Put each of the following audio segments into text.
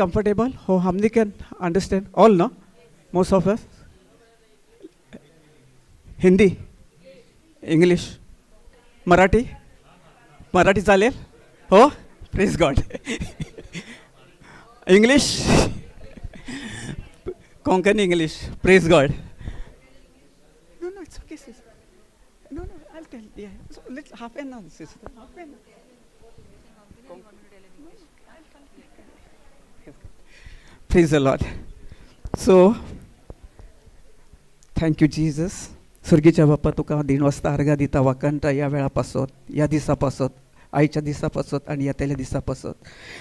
comfortable? Oh, how many can understand? All, no? Most of us? Hindi? English? Marathi? Marathi चालेल? हो? Praise God. English? Konkani English. Praise God. No, no, it's okay, sister. No, no, I'll tell. Yeah. So let's half an hour, sister. Half an hour. Praise the Lord. So, thank you, Jesus. स्वर्गीच्या बाप्पा तुका 3 वाजता अर्घा दिता वाकंटा या वेळापासून या दिसापासून आयच्या दिसापासून आणि येतल्या दिसापासून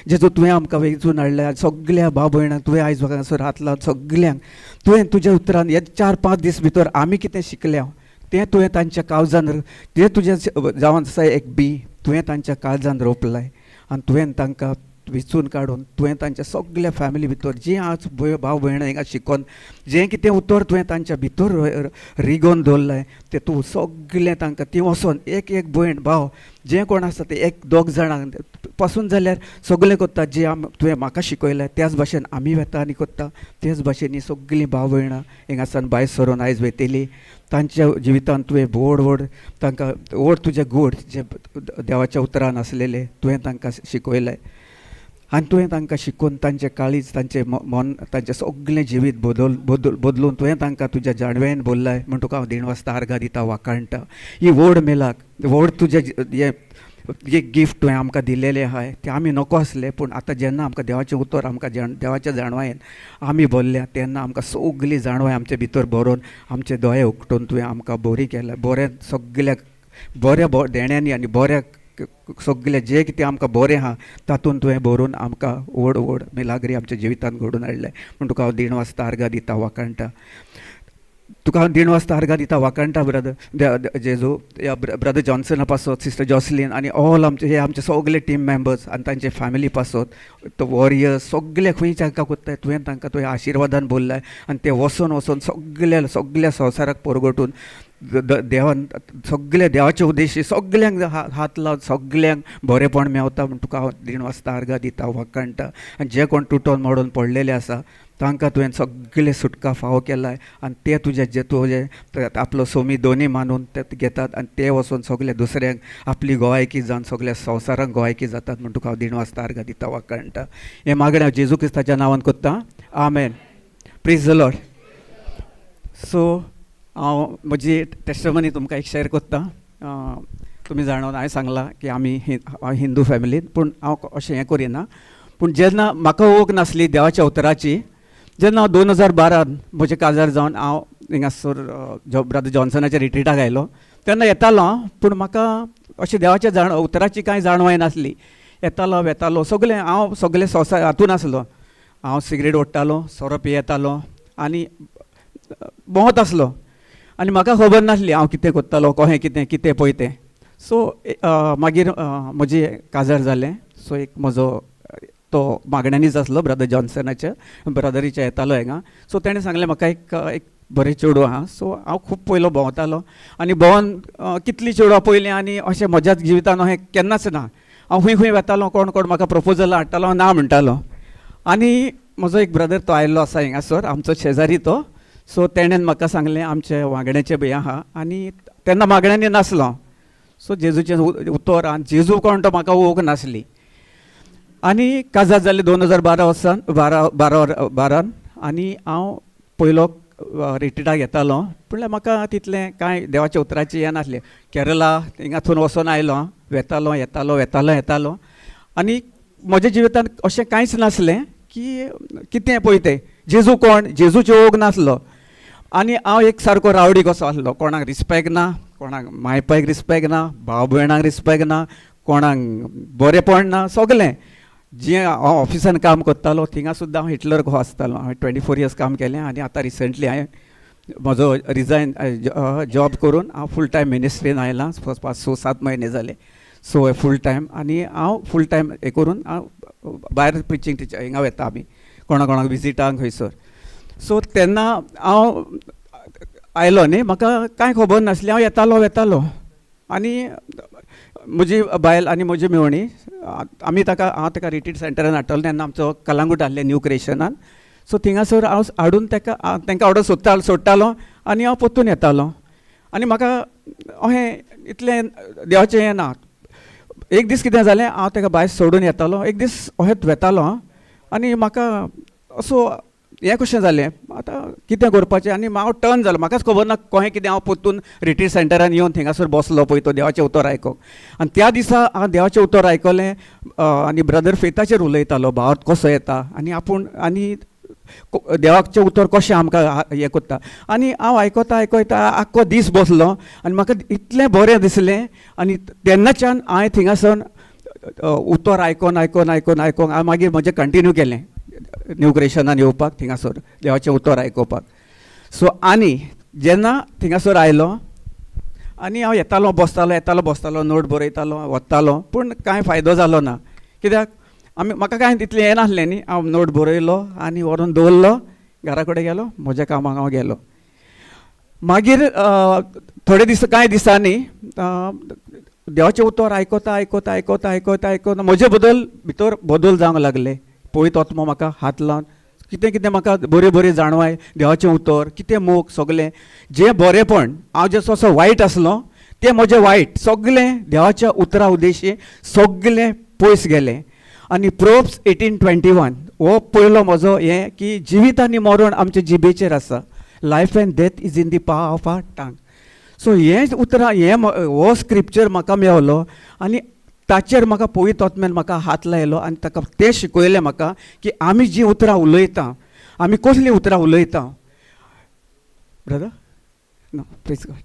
जेजू तुवें आमकां वेंचून हाडल्या सगळ्या भाव भयणांक तुवें आयज वगासर हात लावन सगळ्यांक तुवें तुज्या उतरान हे 4-5 दीस भितर आमी कितें शिकल्या तें तुवें तांच्या काळजान तें तुज्या जावन आसा एक बी तुवें तांच्या काळजान रोपलाय आनी तुवें तांकां वेंचून काडून तुवें तांच्या सगळ्या फॅमिली भितर जें आज भाव भयण हिंगा शिकोवन जें कितें उतर तुवें तांच्या भितर रिगोवन दवरलाय तें तूं सगळें तांकां ती वचोन एक एक भयण भाव जें कोण आसा ते 1-2 जाणांक पासून जाल्यार सगळें कोत्ता जें तुवें म्हाका शिकयलें त्याच भाशेन आमी वेता आनी कोत्ता तेच भाशेन ही सगळीं भाव भयणां हिंगासान भायर सरून आयज वेतेली तांच्या जिवितांत तुवें व्हड तांकां व्हड तुजे गूण जे देवाच्या उतरान आसलेले तुवें तांकां शिकयलें आनी तुवें तांकां शिकोवन तांचें काळीज तांचें मन तांचें सगळें जिवीत बदलून तुवें तांकां तुज्या जाणवेन बोल्लाय म्हण तुका हांव 3 वाजता अर्घा दिता वाकाणटा ही व्हड मेलाक व्हड तुजें हे गिफ्ट तुवें आमकां दिलेलें आहाय तें आमी नको आसलें पूण आतां जेन्ना आमकां देवाचें उतर आमकां देवाच्या जाणवायेन आमी बोल्ल्या तेन्ना आमकां सगळीं जाणवाय आमचे भितर बरोवन आमचे दोळे उकटून तुवें आमकां बरी केल्या बरें सगळ्याक बऱ्या देण्यांनी आनी बऱ्या सगळें जें कितें आमकां बरें आहा तातूंत तुवें बरोवन आमकां व्हड मिलाग्री आमच्या जिवितांत घडोवन हाडलें म्हण तुका हांव 3 वाजता अर्घा दिता वाकाणटा तुका हांव 3 वाजता अर्घा दिता वाकाणटा ब्रदर जेजू ब्रदर जॉन्सना पासत सिस्टर जॉसलीन आनी ऑल आमचे सगळे टीम मेंबर्स आनी तांचे फॅमिली पासत तो वॉरियर्स सगळे खंय तांकां कोत्ताय तुवें आशिर्वादान बोल्लाय आनी ते वचून सगळ्या संवसाराक परगटून देवान सगळे देवाचे उद्देशी सगळ्यांक हात लावन सगळ्यांक बरेपण मेवता म्हण तुका हांव 3 वाजता अर्घा दिता वाकाणटा आनी जे कोण तुटोन मोडून पडलेले आसा तांकां तुवें सगळे सुटका फावो केलाय आनी ते तुजें आपलो सोमी दोनी मानून ते घेतात आनी ते वचून सगळे दुसऱ्यांक आपली गोवायकी जावन सगळ्या संवसाराक गोवायकी जातात म्हण तुका हांव 3 वाजता अर्घा दिता वाकाणटा हें मागणें हांव जेजू क्रिस्ताच्या नांवान कोत्ता आमेन प्रेज द लॉर्ड सो हांव म्हजी टेस्टमनी तुमकां एक शेअर कोत्ता तुमी जाणून हांवें सांगलां की आमी हिंदू फॅमिलीन पूण हांव अशें हें करिना पूण जेन्ना म्हाका ओळख नासली देवाच्या उतराची जेन्ना हांव 2012 म्हजें काजार जावन हांव हिंगासर ब्रदर जॉन्सनाच्या रिट्रिटाक आयलो तेन्ना येतालो हांव पूण म्हाका अशें देवाच्या उतराची कांय जाणवाय नासली येतालो वेतालो हांव सगळें संवसार हातून आसलो हांव सिगरेट ओडटालो सोरो पियेतालो आनी भोंवत आसलो आनी म्हाका खबर नासली हांव कितें कोत्तालो कहें कितें पळय तें सो मागीर म्हजें काजार जालें सो एक म्हजो तो मागण्यांनीच आसलो ब्रदर जॉन्सनाच्या ब्रदरीच्या येतालो हिंगा सो ताणें सांगलें म्हाका एक बरें चेडूं आहा सो हांव खूब पयलो भोंवतालो आनी भोंवन कितलीं चेडवां पयलीं आनी अशें म्हज्या जिवितान अशें केन्नाच ना हांव खंय वेतालो कोण म्हाका प्रपोजल हाडटालो हांव ना म्हणटालो आनी म्हजो एक ब्रदर तो आयल्लो आसा हिंगासर आमचो शेजारी तो सो तेणेन म्हाका सांगलें आमचे वांगड्याचे भंय आहा आनी तेन्ना मागण्यांनी नासलो सो जेजूचें उतर आनी जेजू कोण तो म्हाका वळख नासली आनी काजार जालें 2012 वर्सान 12 आनी हांव पयलो रिट्रिटाक येतालो पूण म्हाका तितलें कांय देवाच्या उतराचें हें नासलें केरला हिंगाथून वचून आयलो वेतालो येतालो आनी म्हज्या जिवितांत अशें कांयच नासलें की कितें पळय तें जेजू कोण जेजूचें ओग नासलो आनी हांव एक सारको रावडी कसो आसलो कोणाक रिस्पेक्ट ना कोणाक मायपायक रिस्पेक्ट ना भाव भयणांक रिस्पेक्ट ना कोणाक बरेपण ना सगलें जें हांव ऑफिसान काम करतालो थिंगा सुद्दां हांव हिटलर कसो आसतालो हांवें 24 इयर्स काम केलें आनी आतां रिसंटली हांवें म्हजो रिजायन जॉब करून हांव फूल टायम मिनिस्ट्रीन आयलां 5-7 म्हयने जाले सो फूल टायम आनी हांव फूल टायम हें करून हांव भायर प्रिचींग टिचर हिंगा वेता आमी कोणाक विजिटांक खंयसर सो तेन्ना हांव आयलो न्ही म्हाका कांय खबर नासलें हांव येतालो आनी म्हजी बायल आनी म्हजी मेवणी आमी ताका हांव ताका रिट्रीट सेंटरान हाडटलो तेन्ना आमचो कलांगूट आहले न्यू क्रिएशनान. सो थिंगासर हांव हाडून तांकां हाडून सोडटालो आनी हांव परतून येतालो. आनी म्हाका अहें इतलें देवाचें हें ना. एक दीस कितें जालें, हांव ताका भायर सोडून येतालो, एक दीस अहेंच वेतालो आनी म्हाका असो हें कशें जालें, आतां कितें करपाचें. आनी हांव टर्न जालो, म्हाकाच खबर ना कहें कितें. हांव परतून रिट्रीट सेंटरान येवन थिंगासर बसलो पळय तो देवाचें उतर आयकोंक. आनी त्या दिसा हांव देवाचें उतर आयकलें आनी ब्रदर फेथाचेर उलयतालो, भाव कसो येता आनी आपूण आनी देवाचें उतर कशें आमकां हें कोत्ता. आनी हांव आयकता आख्खो दीस बसलो आनी म्हाका इतलें बरें दिसलें. आनी तेन्नाच्यान हांवें थिंगासन उतर आयकोन हांव मागीर म्हजें कंटिन्यू केलें न्यू क्रिएशनान येवपाक, थिंगासर देवाचें उतर आयकोपाक. सो आनी जेन्ना थिंगासर आयलो आनी हांव येतालो बसतालो नोट बरयतालो वतालो, पूण कांय फायदो जालो ना. कित्याक म्हाका कांय तितलें हें नासलें न्ही. हांव नोट बरयलो आनी व्हरून दवरलो, घरा कडेन गेलो, म्हज्या कामाक हांव गेलो. मागीर कांय दिसांनी देवाचें उतर आयकता म्हजे भितर बदल जावंक लागले. पळयत वता म्हाका हात लावन कितें म्हाका बऱ्यो जाणवाय देवाचें उतर, कितें मोग सगलें जें बरेंपण हांव जसो असो वायट आसलो तें म्हजें वायट सगलें देवाच्या उतरा उद्देशी सगलें पयस गेलें. आनी प्रोब्स 18:21 हो पयलो म्हजो हें की जिवीत आनी मरण आमच्या जिबेचेर आसा. Life and death is in the power of our tongue. So हें उतरां हो स्क्रिप्चर म्हाका मेळलो आनी ताचेर म्हाका पळयत वचमेन म्हाका हात लायलो आनी ताका तें शिकयलें म्हाका की आमी जीं उतरां उलयता आमी कसलीं उतरां उलयता. Brother no please God.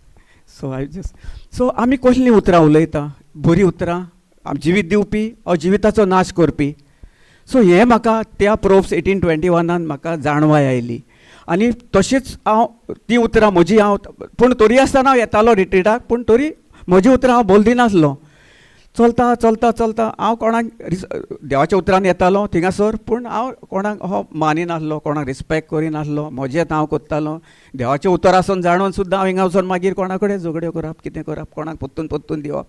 So आमी कसलीं उतरां उलयता, बरीं उतरां जिवीत दिवपी वा जिविताचो नाश करपी. सो हें म्हाका त्या प्रोब्स 18:21 म्हाका जाणवाय आयली. आनी तशीच हांव तीं उतरां म्हजीं पूण तरी आसतना हांव येतालो रिट्रीटाक, पूण तरी म्हजीं उतरां हांव बोलदिनासलो. चलता हांव कोणाक देवाच्या उतरान येतालो थिंगासर, पूण हांव कोणाक मानिनासलो, कोणाक रिस्पेक्ट करिनासलो, म्हजें हांव कोत्तालो. देवाचें उतर आसून जाणून सुद्दां हांव हिंगा वचून मागीर कोणा कडेन झगड्यो करप, कितें करप, कोणाक पोत्तून दिवप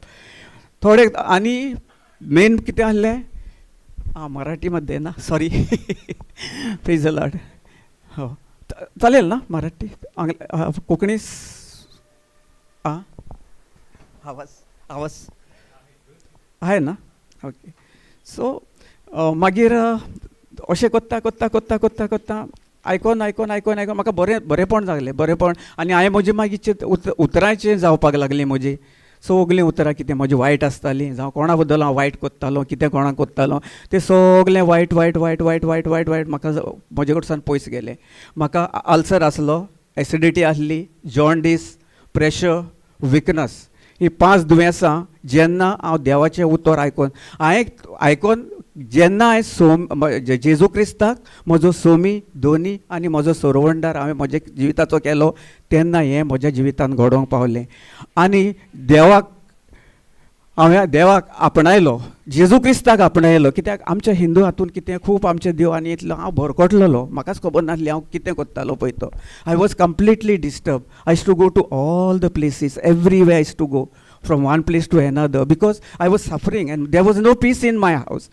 थोडे. आनी मेन कितें आहलें, मराठीमध्ये ना, सॉरी प्लीज लॉर्ड. हो चालेल ना मराठी, कोंकणी आवाज आहे ना. ओके. सो मागीर अशें कोत्ता आयकोन म्हाका बरेंपण जालें, बरेंपण. आनी हांवें म्हजी मागीर उतरांचें जावपाक लागलीं म्हजी सगलीं उतरां. कितें म्हजी वायट आसतालीं, जावं कोणा बद्दल हांव वायट कोत्तालो, कितें कोणाक कोत्तालो, तें सगलें वायट म्हाका म्हजे कडच्यान पयस गेलें. म्हाका अल्सर आसलो, एसिडिटी आसली, जॉन्डीस, प्रेशर, विकनस, ही 5 दुयेंसां जेन्ना हांव देवाचें उतर आयकोन जेन्ना हांवें जेजू क्रिस्ताक म्हजो सोमी धोनी आनी म्हजो सोरवंडार हांवें म्हज्या जिविताचो केलो, तेन्ना हें म्हज्या जिवितान घडोवंक पावलें. आनी हांवें देवाक आपणायलो, जेजू क्रिस्ताक आपणायलो. कित्याक आमच्या हिंदू हातून कितें खूब आमचे देव आनी इतलो हांव भरकटलेलो, म्हाकाच खबर नासली हांव कितें कोत्तालो पळय तो. I was completely disturb. I use to go to all the places, everywhere I use to go from one place to another because I was suffering and there was no peace in my house.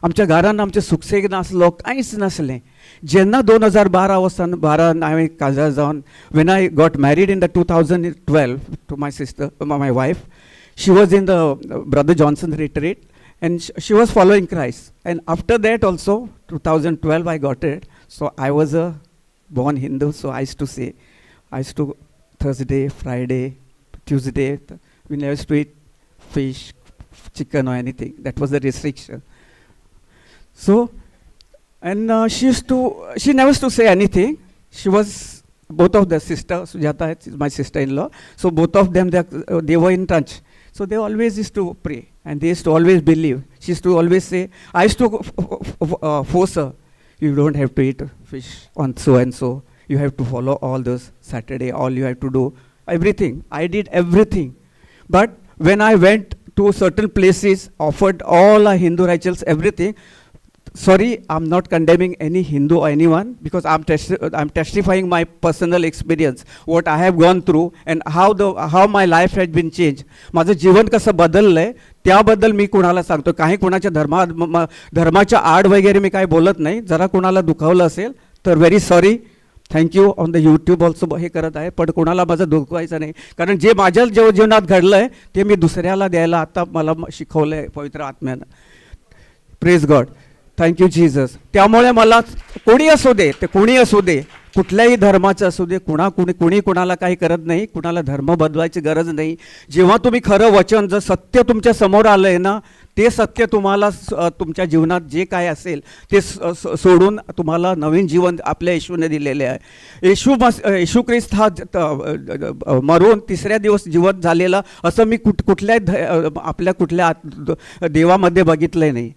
आमच्या घरान आमचें सुखसेग नासलो, कांयच नासलें. जेन्ना 2012 हांवें काजार जावन when I got married in the 2012 to my sister, my wife, she was in the brother Johnson retreat and she was following Christ. And after that also 2012 I got it. So I was a born Hindu, so I used to Thursday, Friday, Tuesday we never used to eat fish, chicken or anything. That was the restriction. So and she never used to say anything. She was both of the sisters, Sujata is my sister-in-law, so both of them they were in touch. So they always used to pray and they used to always believe. She used to always say, I used to force her, you don't have to eat fish on so and so, you have to follow all those Saturday, all you have to do everything. I did everything. But when I went to certain places, offered all our Hindu rituals, everything, sorry, I'm not condemning any Hindu or anyone, because I'm testifying my personal experience, what I have gone through and how my life has been changed. माझं जीवन कसं बदललंय त्याबद्दल मी कुणाला सांगतो. काही कुणाच्या धर्माच्या आड वगैरे मी काय बोलत नाही. जरा कुणाला दुखावलं असेल तर very sorry. Thank you. On the YouTube also हे करत आहे, पण कोणाला माझं दुखवायचं नाही. कारण जे माझ्या जीवनात घडलं आहे ते मी दुसऱ्याला द्यायला आता मला शिकवलं आहे पवित्र आत्म्यानं. Praise God. Thank you Jesus. त्यामुळे मला कोणी असू दे, ते कोणी असू दे, कुठल्याही धर्माचं असू दे, कुणी कुणाला काही करत नाही, कुणाला धर्म बदलायची गरज नाही. जेव्हा तुम्ही खरं वचन, जर सत्य तुमच्या समोर आलं आहे ना, ते सत्य तुम्हाला तुमच्या जीवनात जे काय असेल ते सोडून तुम्हाला नवीन जीवन आपल्या येशूने दिलेले आहे. येशू ख्रिस्त हा मरून तिसऱ्या दिवस जिवंत झालेला असं मी कुठल्या देवामध्ये बघितलं नाही.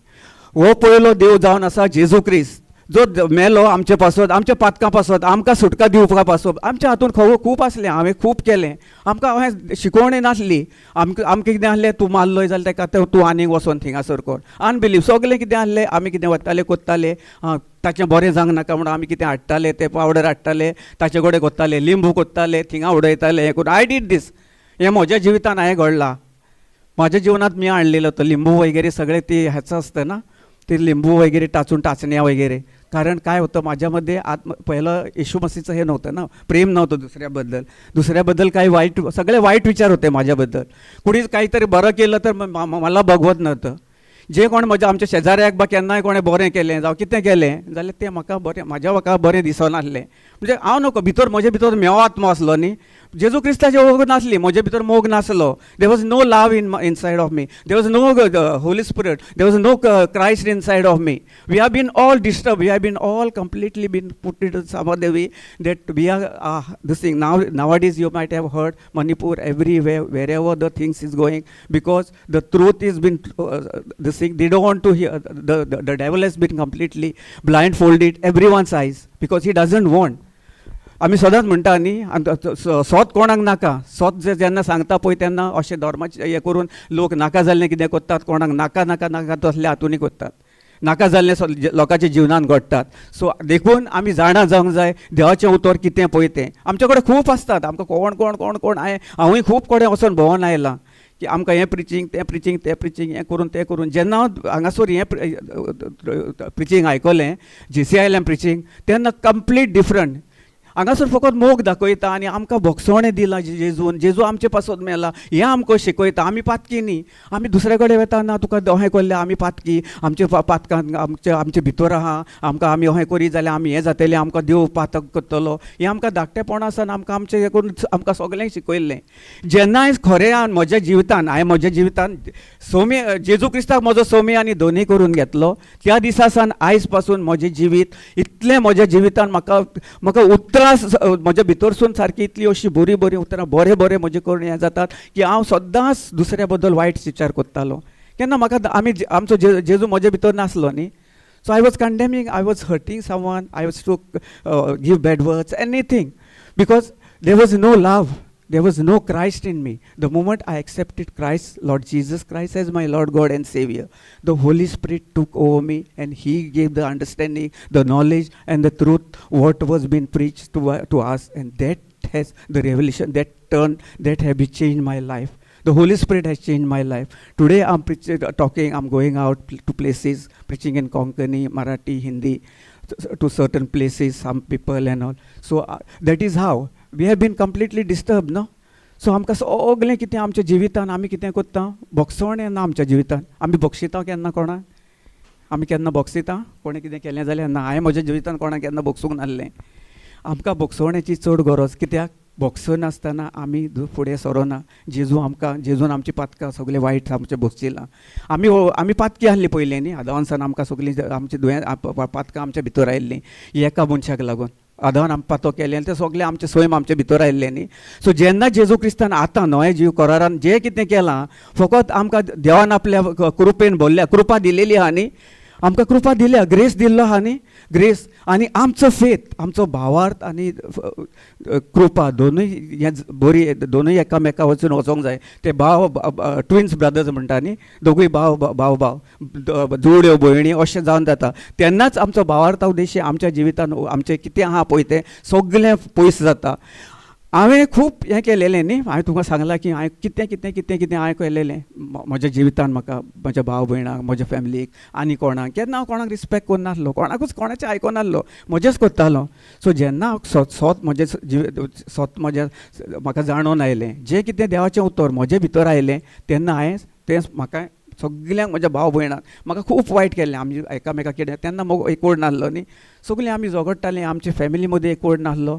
हो पळयलो देव जावन आसा जेजू ख्रिस्त, जो मेलो आमचे पासत, आमच्या पातकां पासत, आमकां सुटका दिवपा पासत. आमच्या हातून खूब आसलें, हांवें खूब केलें. आमकां हांवें शिकोवणी नासली. आमकां कितें आहलें, तूं मारलोय जाल्यार ताका तूं आनीक वचोन थिंगासर कर. अनबिलीव. सगलें कितें आहलें, आमी कितें वताले कोत्ताले, ताचें बरें जावंक नाका म्हणून आमी कितें हाडटाले, ते पावडर हाडटाले, ताचे कडेन कोत्ताले, लिंबू कोत्ताले, थिंगा उडयताले, हें करून. आय डीड दीस. हें म्हज्या जिवितान हांवें घडलां. माझ्या जीवनात मी आणलेलं होतं लिंबू वगैरे सगळे. ते ह्याचं असतं ना, ते लिंबू वगैरे टाचण्या वगैरे. कारण काय होतं, माझ्यामध्ये पहिलं येशू मसीचं हे नव्हतं ना, प्रेम नव्हतं दुसऱ्याबद्दल काही सगळे वाईट विचार होते माझ्याबद्दल. कुणी काहीतरी बरं केलं तर मला बघवत नव्हतं. जे कोण आमच्या शेजाऱ्याक बा केन्नाय कोणें बरें केलें जावं कितें केलें जाल्यार तें म्हाका बरें दिसनासलें. म्हणजे हांव नको म्हजे भितर मेव आत्मा आसलो न्ही. जेजू क्रिस्ताची ओग नासली, म्हजे भितर मोग नासलो. There was no love inside of me. There was no Holy Spirit. There was no Christ inside of me. We have been all disturb. We have been all completely been put into some other way that we are this thing. Nowadays you might have heard Manipur everywhere, wherever the things is going, because the truth is been this thing. They don't want to hear. The devil has been completely blindfolded everyone's eyes because he doesn't want. आम्ही सदांच म्हणटा न्ही, सोत कोणाक नाका. सोत जेन्ना सांगता पळय तेन्ना अशें धर्माचें हें करून लोक नाका जाल्लें कितें करतात, कोणाक नाका नाका नाका तसले हातूंनी करतात. नाका जाल्लें लोकांच्या जिवनान घडटात. सो देखून आमी जाणा जावंक जाय देवाचें उतर कितें पळय तें. आमचे कडेन खूब आसतात. आमकां कोण हांवूय खूब कडेन वचून भोंवून आयलां की आमकां हें प्रिचींग तें प्रिचींग हें करून. जेन्ना हांव हांगासर हें प्रिचींग आयकलें, JCILM प्रिचींग, तेन्ना कंप्लीट डिफरंट. हांगासर फकत मोग दाखयता आनी आमकां भोगसवणें दिलां जेजू आमचे पासत मेला हें आमकां शिकयता. आमी पातकी न्ही. आमी दुसरे कडेन वता ना, तुका अहें कहलें आमी पातकी, आमचे पातकांत आमचे भितर आहा, आमी अहें करी जाल्यार आमी हें जातलें, आमकां देव पातक करतलो. हें आमकां धाकटेपणा आसन आमचें हें करून आमकां सगळ्यांक शिकयल्लें. जेन्ना हांवें खरें म्हज्या जिवितान सोमी जेजू क्रिस्ताक म्हजो सोमी आनी दोनी करून घेतलो, त्या दिसा सावन आयज पासून म्हजें जिवीत इतलें म्हज्या जिवितान म्हाका उतरां म्हज्या भितरसून सारकी इतली अशी बरी उतरां बरें म्हजे करून हें जातात की हांव सदांच दुसऱ्या बद्दल वायट विचार करतालो. केन्ना म्हाका आमचो जेजू म्हजे भितर नासलो न्ही. So I was condemning, I was hurting someone, I was to give bad words, anything, because there was no love. There was no Christ in me. The moment I accepted Christ, Lord Jesus Christ, as my Lord God and Savior, the Holy Spirit took over me and He gave the understanding, the knowledge and the truth, what was being preached to us. And that has the revelation, that have changed my life. The Holy Spirit has changed my life. Today I'm I'm going out to places, preaching in Konkani, Marathi, Hindi, to certain places, some people and all. So that is how. We have been completely disturbed, no? So आमकां सगळें कितें आमच्या जिवितान आमी कितें करता, भोगसवण येना आमच्या जिवितान. आमी भोगशिता केन्ना कोणाक? आमी केन्ना भोगसिता? कोणें कितें केलें जाल्यार ना. हांवें म्हज्या जिवितान कोणाक केन्ना भोगसूंक नासलें. आमकां भोगसवण्याची चड गरज. कित्याक? भोगसनासतना आमी फुडें सरोना. जेजून आमची पातकां सगळें वायट आमचें भोगचिलां. आमी पातकी आहली पयलीं न्ही. आदांसान आमकां सगळीं आमची पातकां आमच्या भितर आयिल्लीं एका मनशाक लागून. आदान आमी पातो केलें आनी तें सगळें आमचें स्वयं आमच्या भितर आयिल्लें न्ही. सो जेन्ना जेजू क्रिस्तान आतां नवे जीव करारान जें कितें केलां, फकत आमकां देवान आपल्या कृपेन भरल्या, कृपा दिलेली आहा न्ही. आमकां कृपा दिल्या, ग्रेस दिल्लो आहा न्ही, ग्रेस आनी आमचो फेथ, आमचो भावार्थ आनी कृपा दोनूय हे बरी, दोनूय एकामेका वचून वचोंक जाय. ते भाव ट्विन्स ब्रदर्स म्हणटा न्ही, दोगूय भाव भाव भाव जुळ्यो भयणी अशें जावन जाता. तेन्नाच आमचो भावार्थ उद्देश आमच्या जिवितान आमचें कितें आहा पळय तें सगळें पयस जाता. हांवें खूब हें केलेलें न्ही, हांवें तुमकां सांगलां की हांवें कितें कितें कितें कितें हांवें केलेलें म्हज्या जिवितान. म्हाका म्हज्या भाव भयणाक, म्हज्या फॅमिलीक आनी कोणाक केन्ना हांव कोणाक रिस्पेक्ट करनासलो, कोणाकूच कोणाचें आयकोनासलो, म्हजेंच करतालो. सो जेन्ना हांव स्वत म्हजें स्वत म्हज्या म्हाका जाणून आयलें जें कितें देवाचें उतर म्हजे भितर आयलें, तेन्ना हांवें तें म्हाका सगल्यांक म्हज्या भाव भयणाक म्हाका खूब वायट केल्लें. आमी एकामेकाक कितें तेन्ना एकवट नासलो न्ही, सगलीं आमी झगडटालीं, आमचे फॅमिली मदीं एकवट नासलो.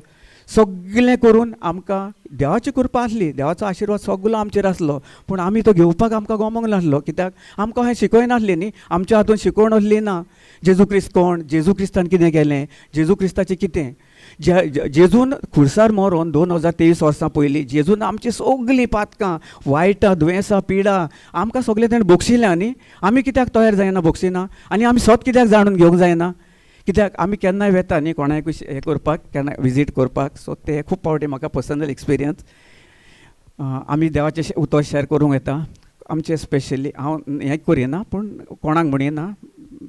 सगळें करून आमकां देवाची कृपा आसली, देवाचो आशिर्वाद सगळो आमचेर आसलो, पूण आमी तो घेवपाक आमकां गमोंक नासलो. कित्याक आमकां हें शिकय नासलीं न्ही, आमच्या हातून शिकवण असली ना. जेजू क्रिस्त कोण, जेजू क्रिस्तान कितें केलें, जेजू क्रिस्ताचें कितें. जेजून खुर्सार मरोन 2023 वर्सां पयलीं जेजून आमची सगळीं पातकां, वायटां, दुयेंसां, पिडा आमकां सगळें ताणें बक्षिल्ल्यां न्ही. आमी कित्याक तयार जायना बक्षिना, आनी आमी स्वत कित्याक जाणून घेवंक जायना. कित्याक आमी केन्नाय वेता न्ही कोणाक हें करपाक, केन्नाय विजीट करपाक. सो ते खूब फावटी म्हाका पर्सनल एक्सपिरियन्स. आमी देवाचें उतर शेअर करूंक येता. आमचें स्पेशली हांव हें करिना, पूण कोणाक म्हणिना,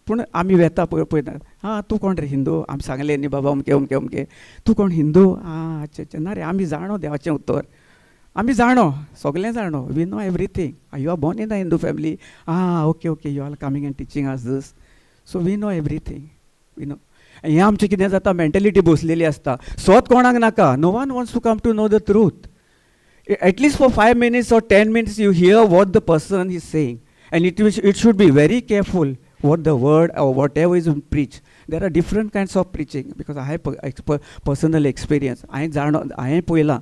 पूण आमी वेता पळयता, हां तूं कोण रे, हिंदू. आमी सांगलें न्ही बाबा अमकें अमकें अमकें, तूं कोण हिंदू, आं अच्छा अच्छा, ना रे आमी जाणो देवाचें उतर, आमी जाणो, सगळें जाणो, we know everything. You are born in a Hindu family, ah okay okay, you are coming and teaching us this. So we know everything, we know. हें आमचें कितें जाता, मेंटेलिटी बसलेली आसता. स्वत कोणाक नाका, no one wants to come to know the truth. At least for 5 minutes or 10 minutes you hear what the person is saying, and it should be very careful what the word or whatever is preached. There are different kinds of preaching, because I have personal experience. हांवें पळयलां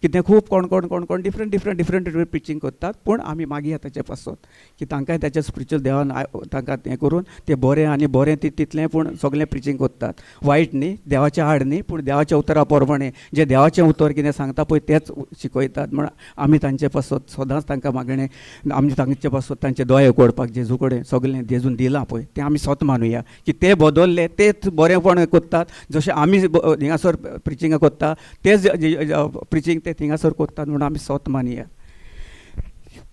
की तें खूब कोण कोण कोण कोण different preaching करतात, पूण आमी मागीर ताचे पासून की तांकांय ताच्या स्पिरिच्युअल देवान तांकां हें करून तें बरें आनी बरें तितलें, पूण सगळें प्रिचींग करतात. वायट न्ही, देवाच्या आड न्ही, पूण देवाच्या उतरा प्रमाणें जें देवाचें उतर कितें सांगता पळय तेंच शिकयतात. म्हण आमी तांचे पासून सदांच तांकां मागणें, आमी तांचे पासून तांचे दोळे उगडपाक जेजू कडेन सगळें जेजून दिलां पळय तें आमी स्वत मानुया की ते बदलले, तेच बरेंपण करतात. जशें आमी हिंगासर प्रिचींग करता तेच प्रिचींग ते थिंगासर करतात, म्हणून आमी स्वत मानया.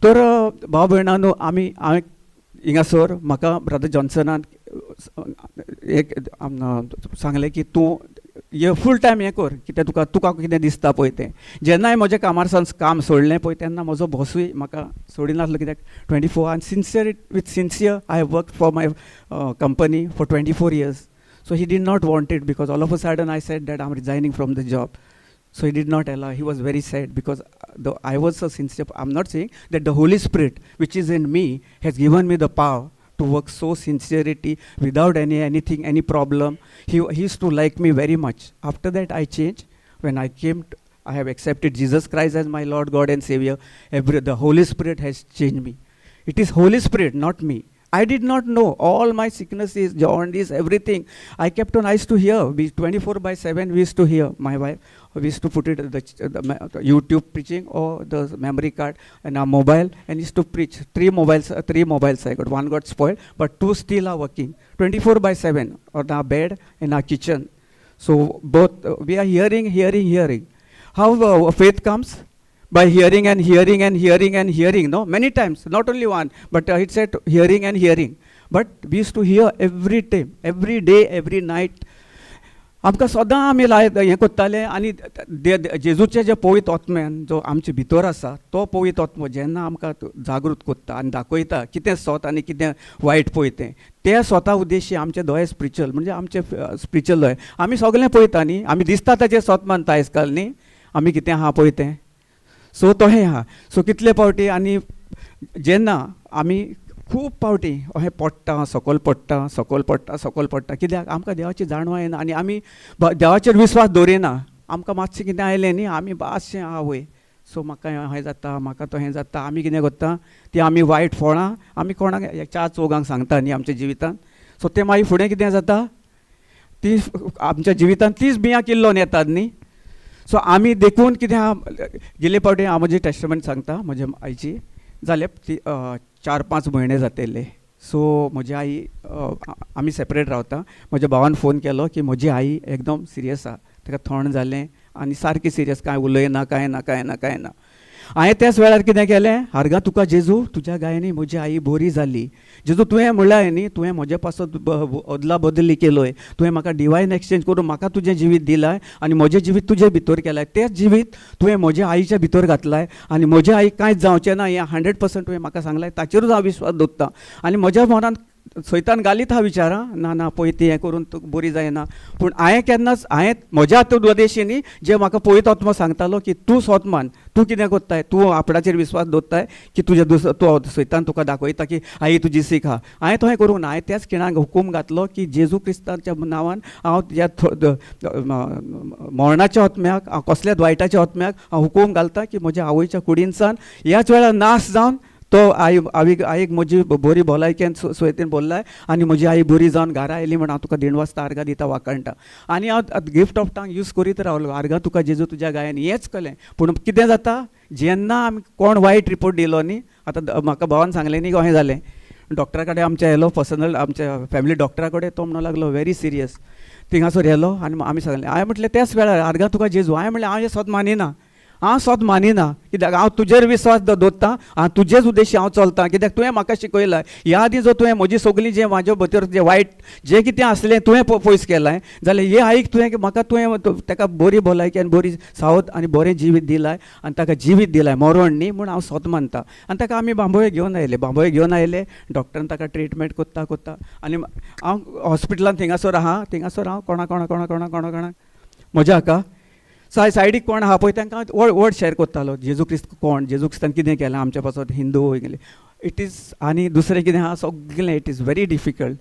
तर भाव भयणांनो, हांवें हिंगासर म्हाका ब्रदर जॉन्सनान एक सांगलें की तूं हे फूल टायम हें कर, कितें तुका कितें दिसता पळय तें. जेन्ना हांवें म्हजें कामार सावन काम सोडलें पळय तेन्ना म्हजो बॉसूय म्हाका सोडिनासलो, कित्याक 24 आनी with sincere I have work for my company for 24 years. So he did not want it, because all of a sudden I said that I'm resigning from the job. So he did not allow. He was very sad, because I was so sincere. I'm not saying that the Holy Spirit which is in me has given me the power to work so sincerity without anything, any problem. He used to like me very much. After that I changed. When I came I have accepted Jesus Christ as my Lord, God and Savior. The Holy Spirit has changed me. It is Holy Spirit, not me. I did not know all my sicknesses, jaundice, everything. I kept on, I used to hear, 24/7 we used to hear, my wife, we used to put it the YouTube preaching or the memory card and our mobile, and used to preach. Three mobiles I got. One got spoiled, but two still are working 24/7 on our bed in our kitchen. So both we are hearing. How faith comes? By hearing and hearing and hearing and hearing, no? Many times, not only one, but it said hearing and hearing. But we used to hear every time, every day, every night. आमकां सदां आमी हें करताले, आनी जेजूचे जे पवित्र आत्म्यान जो आमचे भितर आसा तो पवित्र आत्मो जेन्ना आमकां जागृत करता आनी दाखयता कितें सत आनी कितें वायट पळय तें स्वता उद्देशी आमचे दोळे स्पिरिच्युअल, म्हणजे आमचे स्पिरिच्युअल दोळे आमी सगळें पळयता न्ही, आमी दिसता ताचेर सत मानता आयज काल न्ही, आमी कितें आहा पळय तें. सो तोहें आहा. सो कितले फावटी आनी जेन्ना आमी खूब फावटी अहें पडटा, सकयल पडटा, कित्याक आमकां देवाची जाणवा येना आनी आमी देवाचेर विस्वास दवरिना. आमकां मातशें कितें आयलें न्ही, आमी मातशें आवय सो म्हाका हें जाता, म्हाका तो हें जाता, आमी कितें करता ती आमी वायट फळां आमी कोणाक 4-4 सांगता न्ही आमच्या जिवितान. सो तें मागीर फुडें कितें जाता, ती आमच्या जिवितान तीच बियां किल्लोन येतात न्ही. सो आमी देखून कितें गेले फावटी हांव म्हजी टेस्टमेंट सांगता, म्हज्या आईची जाले 4-5 म्हयने जातले. सो म्हजी आई आमी सेपरेट रावता. म्हज्या भावान फोन केलो की म्हजी आई एकदम सिरियस आहा, ताका थंड जालें आनी सारकी सिरियस, कांय उलयना, कांय ना, कांय ना, कांय ना. हांवें त्याच वेळार कितें केलें, हारगा तुका जेजू, तुज्या गायनी म्हजी आई बरी जाली. जेजू तुवें म्हणल्यार न्ही, तुवें म्हजे पासून अदला बदली केलोय, तुवें म्हाका डिवायन एक्सचेंज करून म्हाका तुजें जिवीत दिलाय आनी म्हजें जिवीत तुजे भितर केलाय. तेंच जिवीत तुवें म्हज्या आईच्या भितर घातलाय आनी म्हज्या आईक कांयच जावचें ना हें 100% तुवें म्हाका सांगलाय. ताचेरूच हांव विश्वास दवरतां. आनी म्हज्या मनान सैतान घालीत हा विचारां, ना ना पळय ती हें करून तूं बरी जायना. पूण हांवें केन्नाच म्हज्या उपदेशी न्ही, जे म्हाका पळयत आत्मो सांगतालो की तूं सोतमान, तूं कितें कोत्ताय, तूं आपणाचेर विश्वास दवरताय की तूं सैतान तुका दाखयता की आई तुजी सीख हा. हांवें तोहें करूं ना. हांवें त्याच खिणाक हुकूम घातलो की जेजू क्रिस्तांच्या नांवान हांव ह्या मरणाच्या आत्म्याक, कसल्याच वायटाच्या आत्म्याक हांव हुकूम घालता की म्हज्या आवयच्या कुडीनसान ह्याच वेळार नाश जावन तो आईक म्हजी बरी भलायकेन सुयेतीन बोल्लाय आनी म्हजी आई बरी जावन घरा आयली म्हण हांव तुका 1.5 वाजता आर्गां दिता वाकणटा. आनी हांव गिफ्ट ऑफ टांग यूज करीत रावलो. आर्गां तुका जेजू तुज्या गायन हेंच कलें. पूण कितें जाता, जेन्ना आमी कोण वायट रिपोर्ट दिलो न्ही, आतां म्हाका भावान सांगलें न्ही अशें जालें, डॉक्टरा कडेन आमच्या येलो पर्सनल, आमच्या फॅमिली डॉक्टरा कडेन तो म्हणूं लागलो व्हेरी सिरियस. थिंगासोर येलो आनी आमी सांगलें. हांवें म्हटलें त्याच वेळार आर्गां तुका जेजू. हांवें म्हणलें हांव हें सत मानिना, हांव सत मानिना, कित्याक हांव तुजेर विश्वास दवरतां, हांव तुजेच उद्देशी हांव चलतां. कित्याक तुवें म्हाका शिकयलां. ह्या आदी जर तुवें म्हजी सगळीं जें म्हाजे भितर जें वायट जें कितें आसलें तुवें पयस केलां, जाल्यार हे आईक म्हाका तुवें ताका बरी भलायकी आनी बरी सावत आनी बरें जिवीत दिलाय आनी ताका जिवीत दिलाय, मरण न्ही. म्हूण हांव सत मानतां. आनी ताका आमी बांबोळे घेवन आयले. डॉक्टरान ताका ट्रिटमेंट कोत्ता आनी हांव हॉस्पिटलान थिंगासोर हांव कोणा म्हज्या हाका सायडीक कोण आहा पळय तांकां वर्ड शेअर कोत्तालो. जेजू क्रिस्त कोण, जेजू क्रिस्तान कितें केलां आमच्या पासून हिंदू वयले. इट इज आनी दुसरें कितें आहा सगळें इट इज व्हेरी डिफिकल्ट.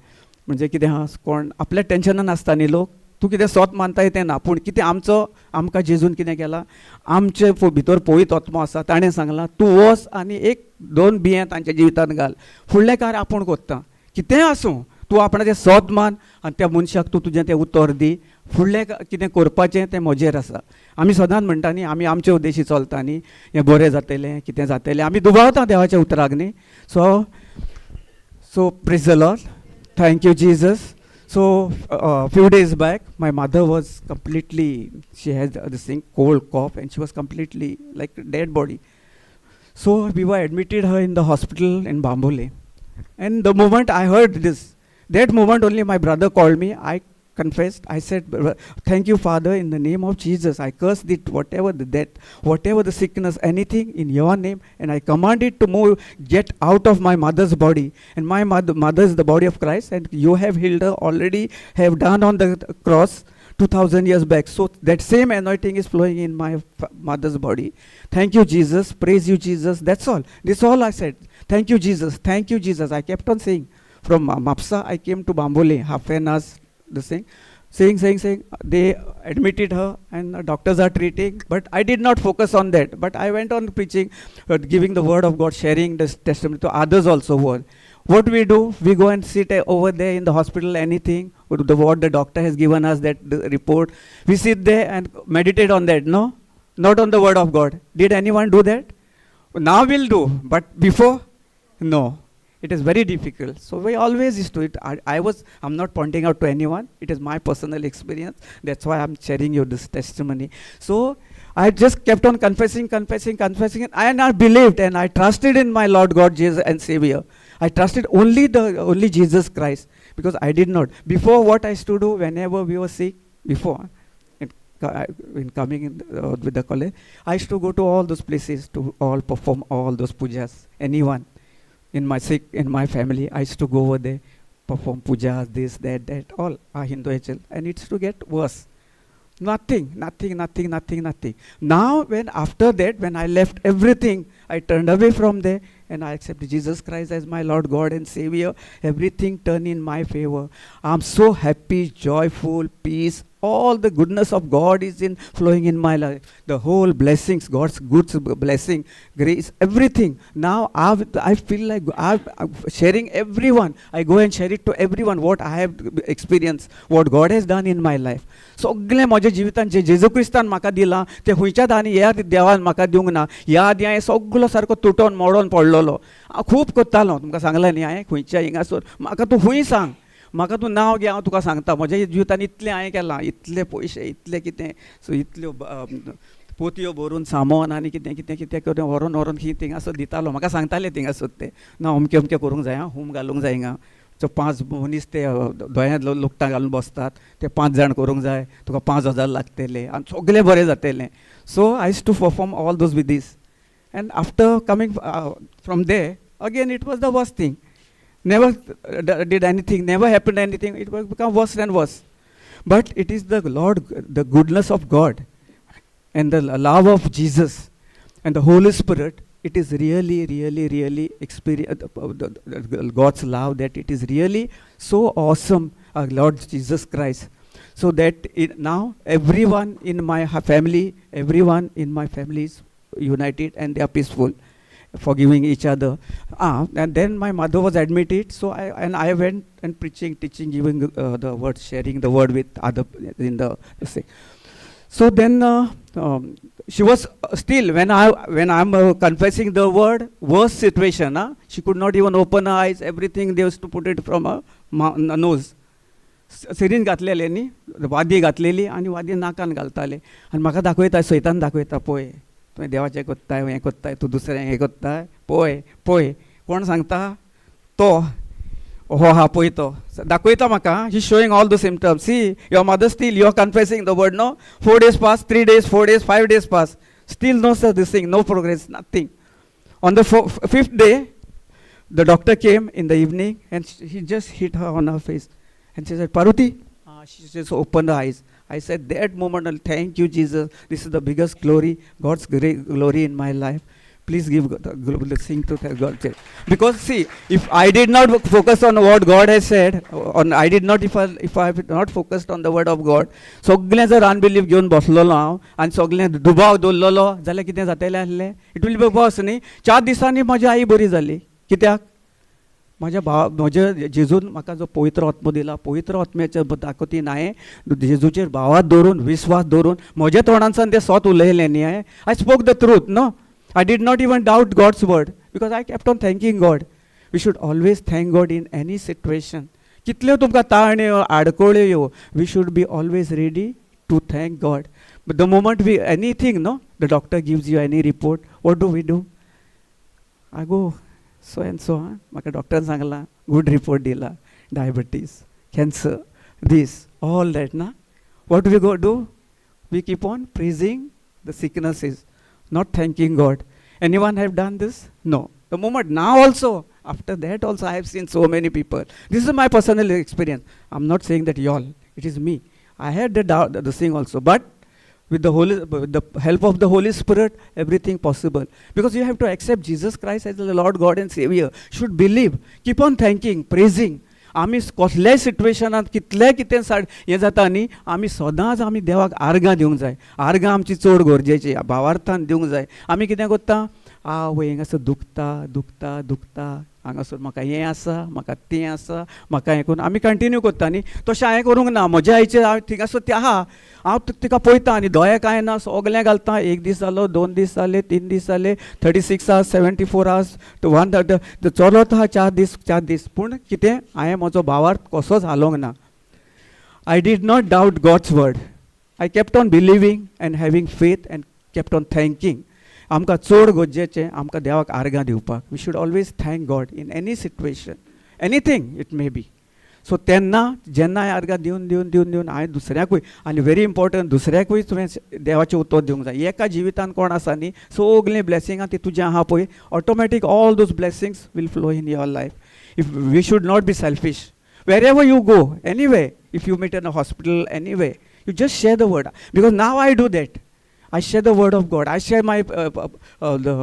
म्हणजे कितें आहा, कोण आपल्या टेंशनान आसता न्ही लोक, तूं कितें स्वत मानताय तें ना, पूण कितें आमकां जेजून कितें केलां, आमचे भितर पळयत आत्मो आसा ताणें सांगलां तूं वच आनी 1-2 बियां तांच्या जिवितांत घाल, फुडलें कार्य आपूण कोत्ता. कितेंय आसूं तूं आपणाचें सत मान आनी त्या मनशाक तूं तुजें तें उतर दी. फुडलें कितें करपाचें तें म्हजेर आसा. आमी सदांच म्हणटा न्ही, आमी आमचे उद्देशी चलता न्ही, हें बरें जातलें, कितें जातलें, आमी दुबावता देवाच्या उतराक न्ही. So praise the Lord. Thank you Jesus. So few days back my mother was completely, she had this thing cold cough and she was completely like dead body. So we were admitted her in the hospital in Bambole, and the moment I heard this, that moment only my brother called me. I confessed. I said, thank you Father, in the name of Jesus I curse it, whatever the death, whatever the sickness, anything in your name, and I command it to move, get out of my mother's body. And my mother is the body of Christ, and you have healed her already, have done on the cross 2000 years back. So that same anointing is flowing in my mother's body. Thank you Jesus, praise you Jesus. That's all. This all I said. Thank you Jesus, thank you Jesus. I kept on saying. From Mapsa I came to Bambole, half an hour the saying. They admitted her and the doctors are treating, but I did not focus on that. But I went on preaching, giving the word of God, sharing this testimony to others also. What we do, we go and sit over there in the hospital, anything, what the doctor has given us, that the report, we sit there and meditate on that. No, not on the word of God. Did anyone do that? Now we'll do, but before, no. It is very difficult. So we always used to it. I'm not pointing out to anyone. It is my personal experience. That's why I'm sharing you this testimony. So I just kept on confessing, and I believed and I trusted in my Lord God Jesus and Savior. I trusted only Jesus Christ, because I did not. Before, what I used to do whenever we were sick, before in coming in with the college, I used to go to all those places to all perform all those pujas. Anyone in my family, I used to go over there, perform pujas, this, that, all Hindu HL, and it's to get worse. Nothing. Now, after that, when I left everything, I turned away from there and I accepted Jesus Christ as my Lord God and Savior. Everything turned in my favor. I'm so happy, joyful, peace, All the goodness of God is in flowing in my life. The whole blessings, God's good blessing, grace, everything. Now I feel like I'm sharing everyone. I go and share it to everyone what I have experienced, what God has done in my life. सगळें म्हज्या जिवितान जे जेजू क्रिस्तान म्हाका दिलां तें हुंयच्याच आनी ह्या देवान म्हाका दिवंक ना. ह्या आदी हांवें सगळो सारको तुटोन मोडोन पडलोलो. हांव खूब करतालो, तुमकां सांगलें न्ही हांवें खंयच्या हिंगासर म्हाका तूं खूंय सांग, म्हाका तूं नांव घे, हांव तुका सांगता. म्हज्या जिवितान इतलें हांवें केलां, इतले पयशे, इतले कितें, सो इतल्यो पोतयो भरून सामान आनी कितें कितें कितें करून व्हरून व्हरून ही थिंगासर दितालो. म्हाका सांगताले थिंगासर ते ना अमकें अमकें करूंक जाय, होम घालूंक जाय हिंगा. सो 5 मनीस ते दोळ्यांत लुकटां घालून बसतात, ते 5 जाण करूंक जाय, तुका 5,000 लागतले आनी सगळें बरें जातलें. So I use to perform all those with this. And after coming from there again it was the worst thing. Never did anything, never happened anything. It will become worse and worse. But it is the Lord, the goodness of God and the love of Jesus and the Holy Spirit. It is really, really, really experience God's love, that it is really so awesome, our Lord Jesus Christ. So that now everyone in my family, everyone in my family is united and they are peaceful, forgiving each other. And then my mother was admitted, so I went and preaching, teaching, giving the word, sharing the word with other in the say. So then she was still, when I'm confessing the word, worst situation. She could not even open her eyes. Everything they used to put it from her nose. Sirin घातलेले न्ही, वादी घातलेली आनी वादी नाकान घालताले आनी म्हाका दाखयता, सैतान दाखयता, पळय तुवें देवाचें कोत्ताय, हें कोत्ताय, तूं दुसरें हें कोत्ताय, पळय पळय. कोण सांगता? तो हो हा पळय तो दाखयता म्हाका. He showing all the symptoms. See your mother still, you are confessing the word, no. 4 days pass, 3 days, 4 days, 5 days pass, still no such this thing, no progress, nothing. On the 5th day, the doctor came in the evening and he just hit her on her face and she said, Parvati. She just opened her eyes. I said, that moment, thank you, Jesus. This is the biggest glory, God's great glory in my life. Please give the sing to God. Because see, if I did not focus on what God has said, if I have not focused on the word of God, सगळें जर unbelief घेवन बसलेलो हांव आनी सगळें दुबाव दवरलेलो जाल्यार कितें जातलें आसलें? इट वील बी बस न्ही. 4 दिसांनी म्हजी आई बरी जाली. कित्याक? म्हज्या जेजून म्हाका जो पवित्र आत्मो दिला, पवित्र आत्म्याच्या ताकतीन हांवें जेजूचेर भावात दवरून, विश्वास दवरून, म्हज्या तोंडांसान तें स्वत उलयलें न्ही हांवें. I spoke the truth, no. I did not even doubt God's word because I kept on thanking God. We should always thank God in any situation. कितल्यो तुमकां ताळण्यो, आडकोळ्यो येवं, we should be always ready to thank God. But the moment anything, no, the doctor gives you any report, what do? I go, so and so, म्हाका डॉक्टरान सांगलां, good report दिला, diabetes, cancer, this, all that, na. What do we go do? We keep on praising the sicknesses, not thanking God. Anyone have done this? No. The moment now also, after that also I have seen so many people. This is my personal experience. I'm not saying that y'all, it is me. I had the thing also, but with the help of the Holy Spirit, everything possible. Because you have to accept Jesus Christ as the Lord God and Savior. Should believe, keep on thanking, praising. आमी कसल्याय सिट्युएशनांत कितलेंय कितें हें जाता न्ही, आमी सदांच आमी देवाक आर्गां दिवंक जाय. आर्गां आमची चड गरजेची, भावार्थान दिवंक जाय. आमी कितें करता? आवय हिंगासर दुखता, हांगासर म्हाका हें आसा, म्हाका तें आसा, म्हाका हें करून आमी कंटिन्यू करता न्ही. तशें हांवें करूंक ना. म्हज्या आईचेर हांव थिंगासर तें आहा, हांव तिका पळयता आनी दोळे कांय ना, सगळें घालता. 1 दीस जालो, 2 दीस जाले, 3 दीस जाले, 36 hours, 74 hours, to 1 चलत आहा 4 दीस. पूण कितें हांवें म्हजो भावार्थ कसोच हालोवंक ना. I did not doubt God's word. I kept on believing and having faith and kept on thanking. आमकां चड गरजेचें आमकां देवाक आर्गां दिवपाक. We should always thank God in any situation, anything it may be. So तेन्ना जेन्ना हांवें आर्गां दिवन हांवें दुसऱ्याकूय, आनी व्हेरी इम्पॉर्टंट, दुसऱ्याकूय तुवें देवाचें उतर दिवंक जाय. एका जिवितान कोण आसा न्ही, सगलीं ब्लेसिंगां ती तुजें आहा पळय, automatic all those blessings will flow in your life. If we should not be selfish. Wherever you go, anyway, if you meet in a hospital, anyway, you just share the word. Because now I do that. I share the word of God. I share my the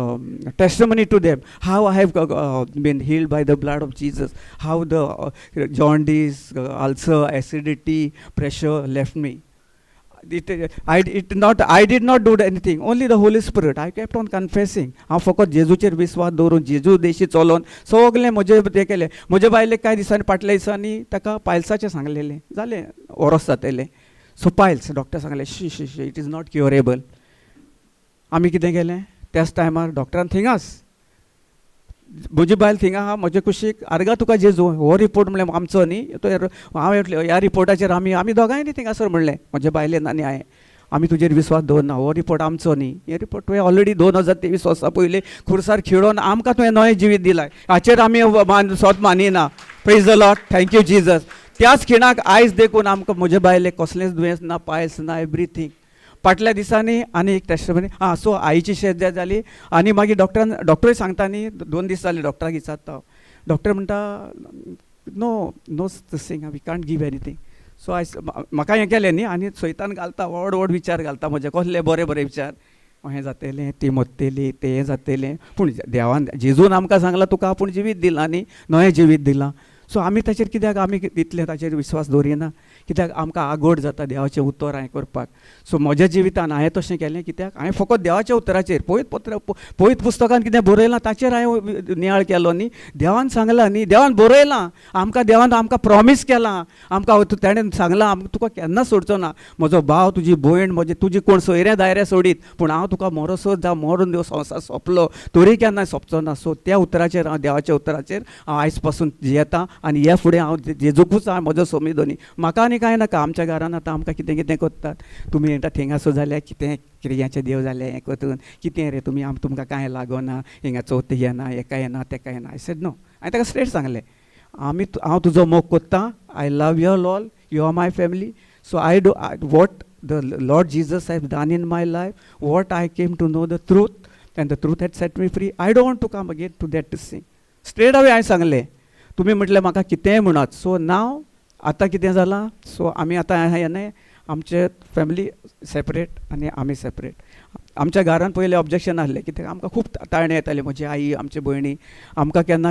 testimony to them. How I have been healed by the blood of Jesus. How the jaundice, ulcer, acidity, pressure left me. I did not do anything. Only the Holy Spirit. I kept on confessing. हांव फकत जेजूचेर विश्वास दवरून जेजू देशी चलोवन सगलें म्हजें तें केलें. म्हजे बायलेक कांय दिसांनी फाटल्या दिसांनी ताका पायल्साचें सांगलेलें. जालें ओरोस जातलें. सो पायल्स डॉक्टर सांगलें शी शी शी इट इज नॉट क्युरेबल. आमी कितें केलें त्याच टायमार डॉक्टरान थिंगास म्हजी बायल थिंगा आहा म्हजे कुशीक आर्गा तुका जेजू हो रिपोर्ट म्हणल्यार आमचो न्ही तो हांव येतलो ह्या रिपोर्टाचेर आमी दोगांयनी थिंगासर म्हणलें म्हजे बायलेन आनी हांवें आमी तुजेर विश्वास दवरना हो रिपोर्ट आमचो न्ही हे रिपोर्ट तुवें ऑलरेडी 2023 वर्सा पयलीं खुर्सार खिळोवन आमकां तुवें नवें जिवीत दिलां हाचेर आमी स्वत मानिना. Praise the Lord. Thank you Jesus. त्याच खिणाक आयज देखून आमकां म्हजे बायलेक कसलेंच दुयेंस ना पायल्स ना एवरीथींग. फाटल्या दिसांनी आनी एक टेस्टमनी सो आईची शेत जाय जाली आनी मागीर डॉक्टरूय सांगता न्ही 2 दीस जाले डॉक्टराक विचारता. डॉक्टर म्हणटा nothing we can't give anything. So म्हाका हें केलें न्ही आनी सैतान घालता व्हड विचार घालता म्हजे कसले बरे विचार हें जातलें ती मरतली तें जातलें. पूण देवान जेजून आमकां सांगलां तुका आपूण जिवीत दिलां न्ही नवें जिवीत दिलां. सो आमी ताचेर कित्याक आमी इतलें ताचेर विश्वास दवरिना कित्याक आमकां आगोड जाता देवाचें उतर हांवें करपाक. सो म्हज्या जिवितान हांवें तशें केलें कित्याक हांवें फकत देवाच्या उतराचेर पळयत पुस्तकान कितें बरयलां ताचेर हांवें नियाळ केलो न्ही. देवान सांगलां न्ही देवान बरयलां देवान आमकां प्रॉमीस केलां आमकां ताणें सांगलां तुका केन्ना सोडचो ना. म्हजो भाव तुजी भयण तुजी कोण सोयऱ्या दायऱ्या सोडीत पूण हांव तुका मरोसोच जावं मरून देव संवसार सोंपलो तरी केन्ना सोंपचो ना. सो त्या उतराचेर हांव देवाच्या उतराचेर हांव आयज पासून जियेतां आनी ह्या फुडें हांव जेजूकूच हांव म्हजो सोमी दोनी म्हाका आनी कांय नाका. आमच्या घरान आतां आमकां कितें कितें करतात तुमी म्हणटा थिंगासो जाल्यार कितें क्रियांचें देव जालें हें कोतून कितें रे तुमी तुमकां कांय लागना हिंगा चवथ येना हेका येना तेका येना. I said no. हांवें ताका स्ट्रेट सांगलें हांव तुजो मोग कोत्तां. I love you all you are my family. So I do what the Lord Jesus has done in my life what I came to know the truth and the truth has set me free. I don't want to come again to that to sing. Straight हांवें सांगलें. तुमी म्हटलें म्हाका कितेंय म्हणत. So नाव आतां कितें जालां सो आमी आतां येना आमचे फॅमिली सेपरेट आनी आमी सेपरेट. आमच्या घरान पयलें ऑब्जेक्शन आसलें कित्याक आमकां खूब ताळणे येताले म्हजी आई आमचे भयणी आमकां केन्ना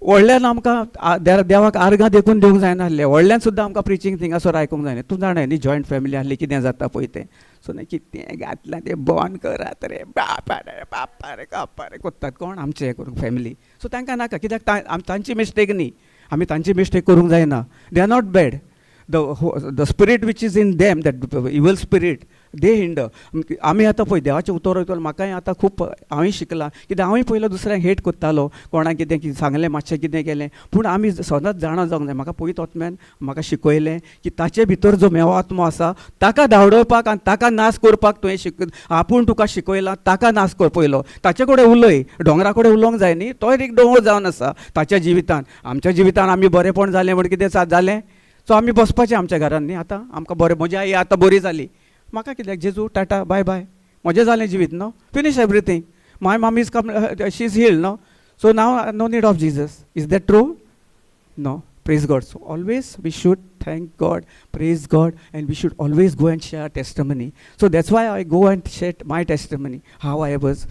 व्हडल्यान आमकां देवाक आर्गां देखून दिवंक जायनासलें. व्हडल्यान सुद्दां आमकां प्रिचींग थिंगासोर आयकूंक जायना. तूं जाणाय न्ही जॉयंट फॅमिली आसली कितें जाता पळय तें. सो न्ही कितें घातलां तें बंद करात रे बापा रे कापा रे कोत्तात कोण आमचें हें करूंक फॅमिली. सो तांकां नाका कित्याक तांची मिस्टेक न्ही आमी तांची मिस्टेक करूंक जायना. They are not bad. The spirit which is in them that इवल स्पिरीट दे हिंडर. आमी आतां पळय देवाचें उतर वयतलो म्हाकाय आतां खूब हांवें शिकलां कित्याक हांवूय पयलो दुसऱ्यांक हेट कोत्तालो कोणाक कितें सांगलें मातशें कितें केलें पूण आमी सदांच जाणा जावंक जाय. म्हाका पयत वचम्यान म्हाका शिकयलें की ताचे भितर जो मेव आत्मो आसा ताका धांवडोवपाक आनी ताका नाश करपाक तुवें आपूण तुका शिकयलां ताका नाश कर पयलो. ताचे कडेन उलय दोंगरा कडेन उलोवंक जाय न्ही तो एक दोंगर जावन आसा ताच्या जिवितान. आमच्या जिवितान आमी बरेंपण जालें म्हण कितें जालें. सो आमी बसपाचें आमच्या घरान न्ही आतां आमकां बरें. म्हजी आई आतां बरी जाली म्हाका कित्याक जेजू टाटा बाय बाय म्हजें जालें जिवीत no finish everything. My mummy is come she is healed no. So now no need of Jesus. Is that true? No. Praise God. So always we should thank God, praise God, and we should always go and share testimony. So that's why I go and share my testimony, how I was,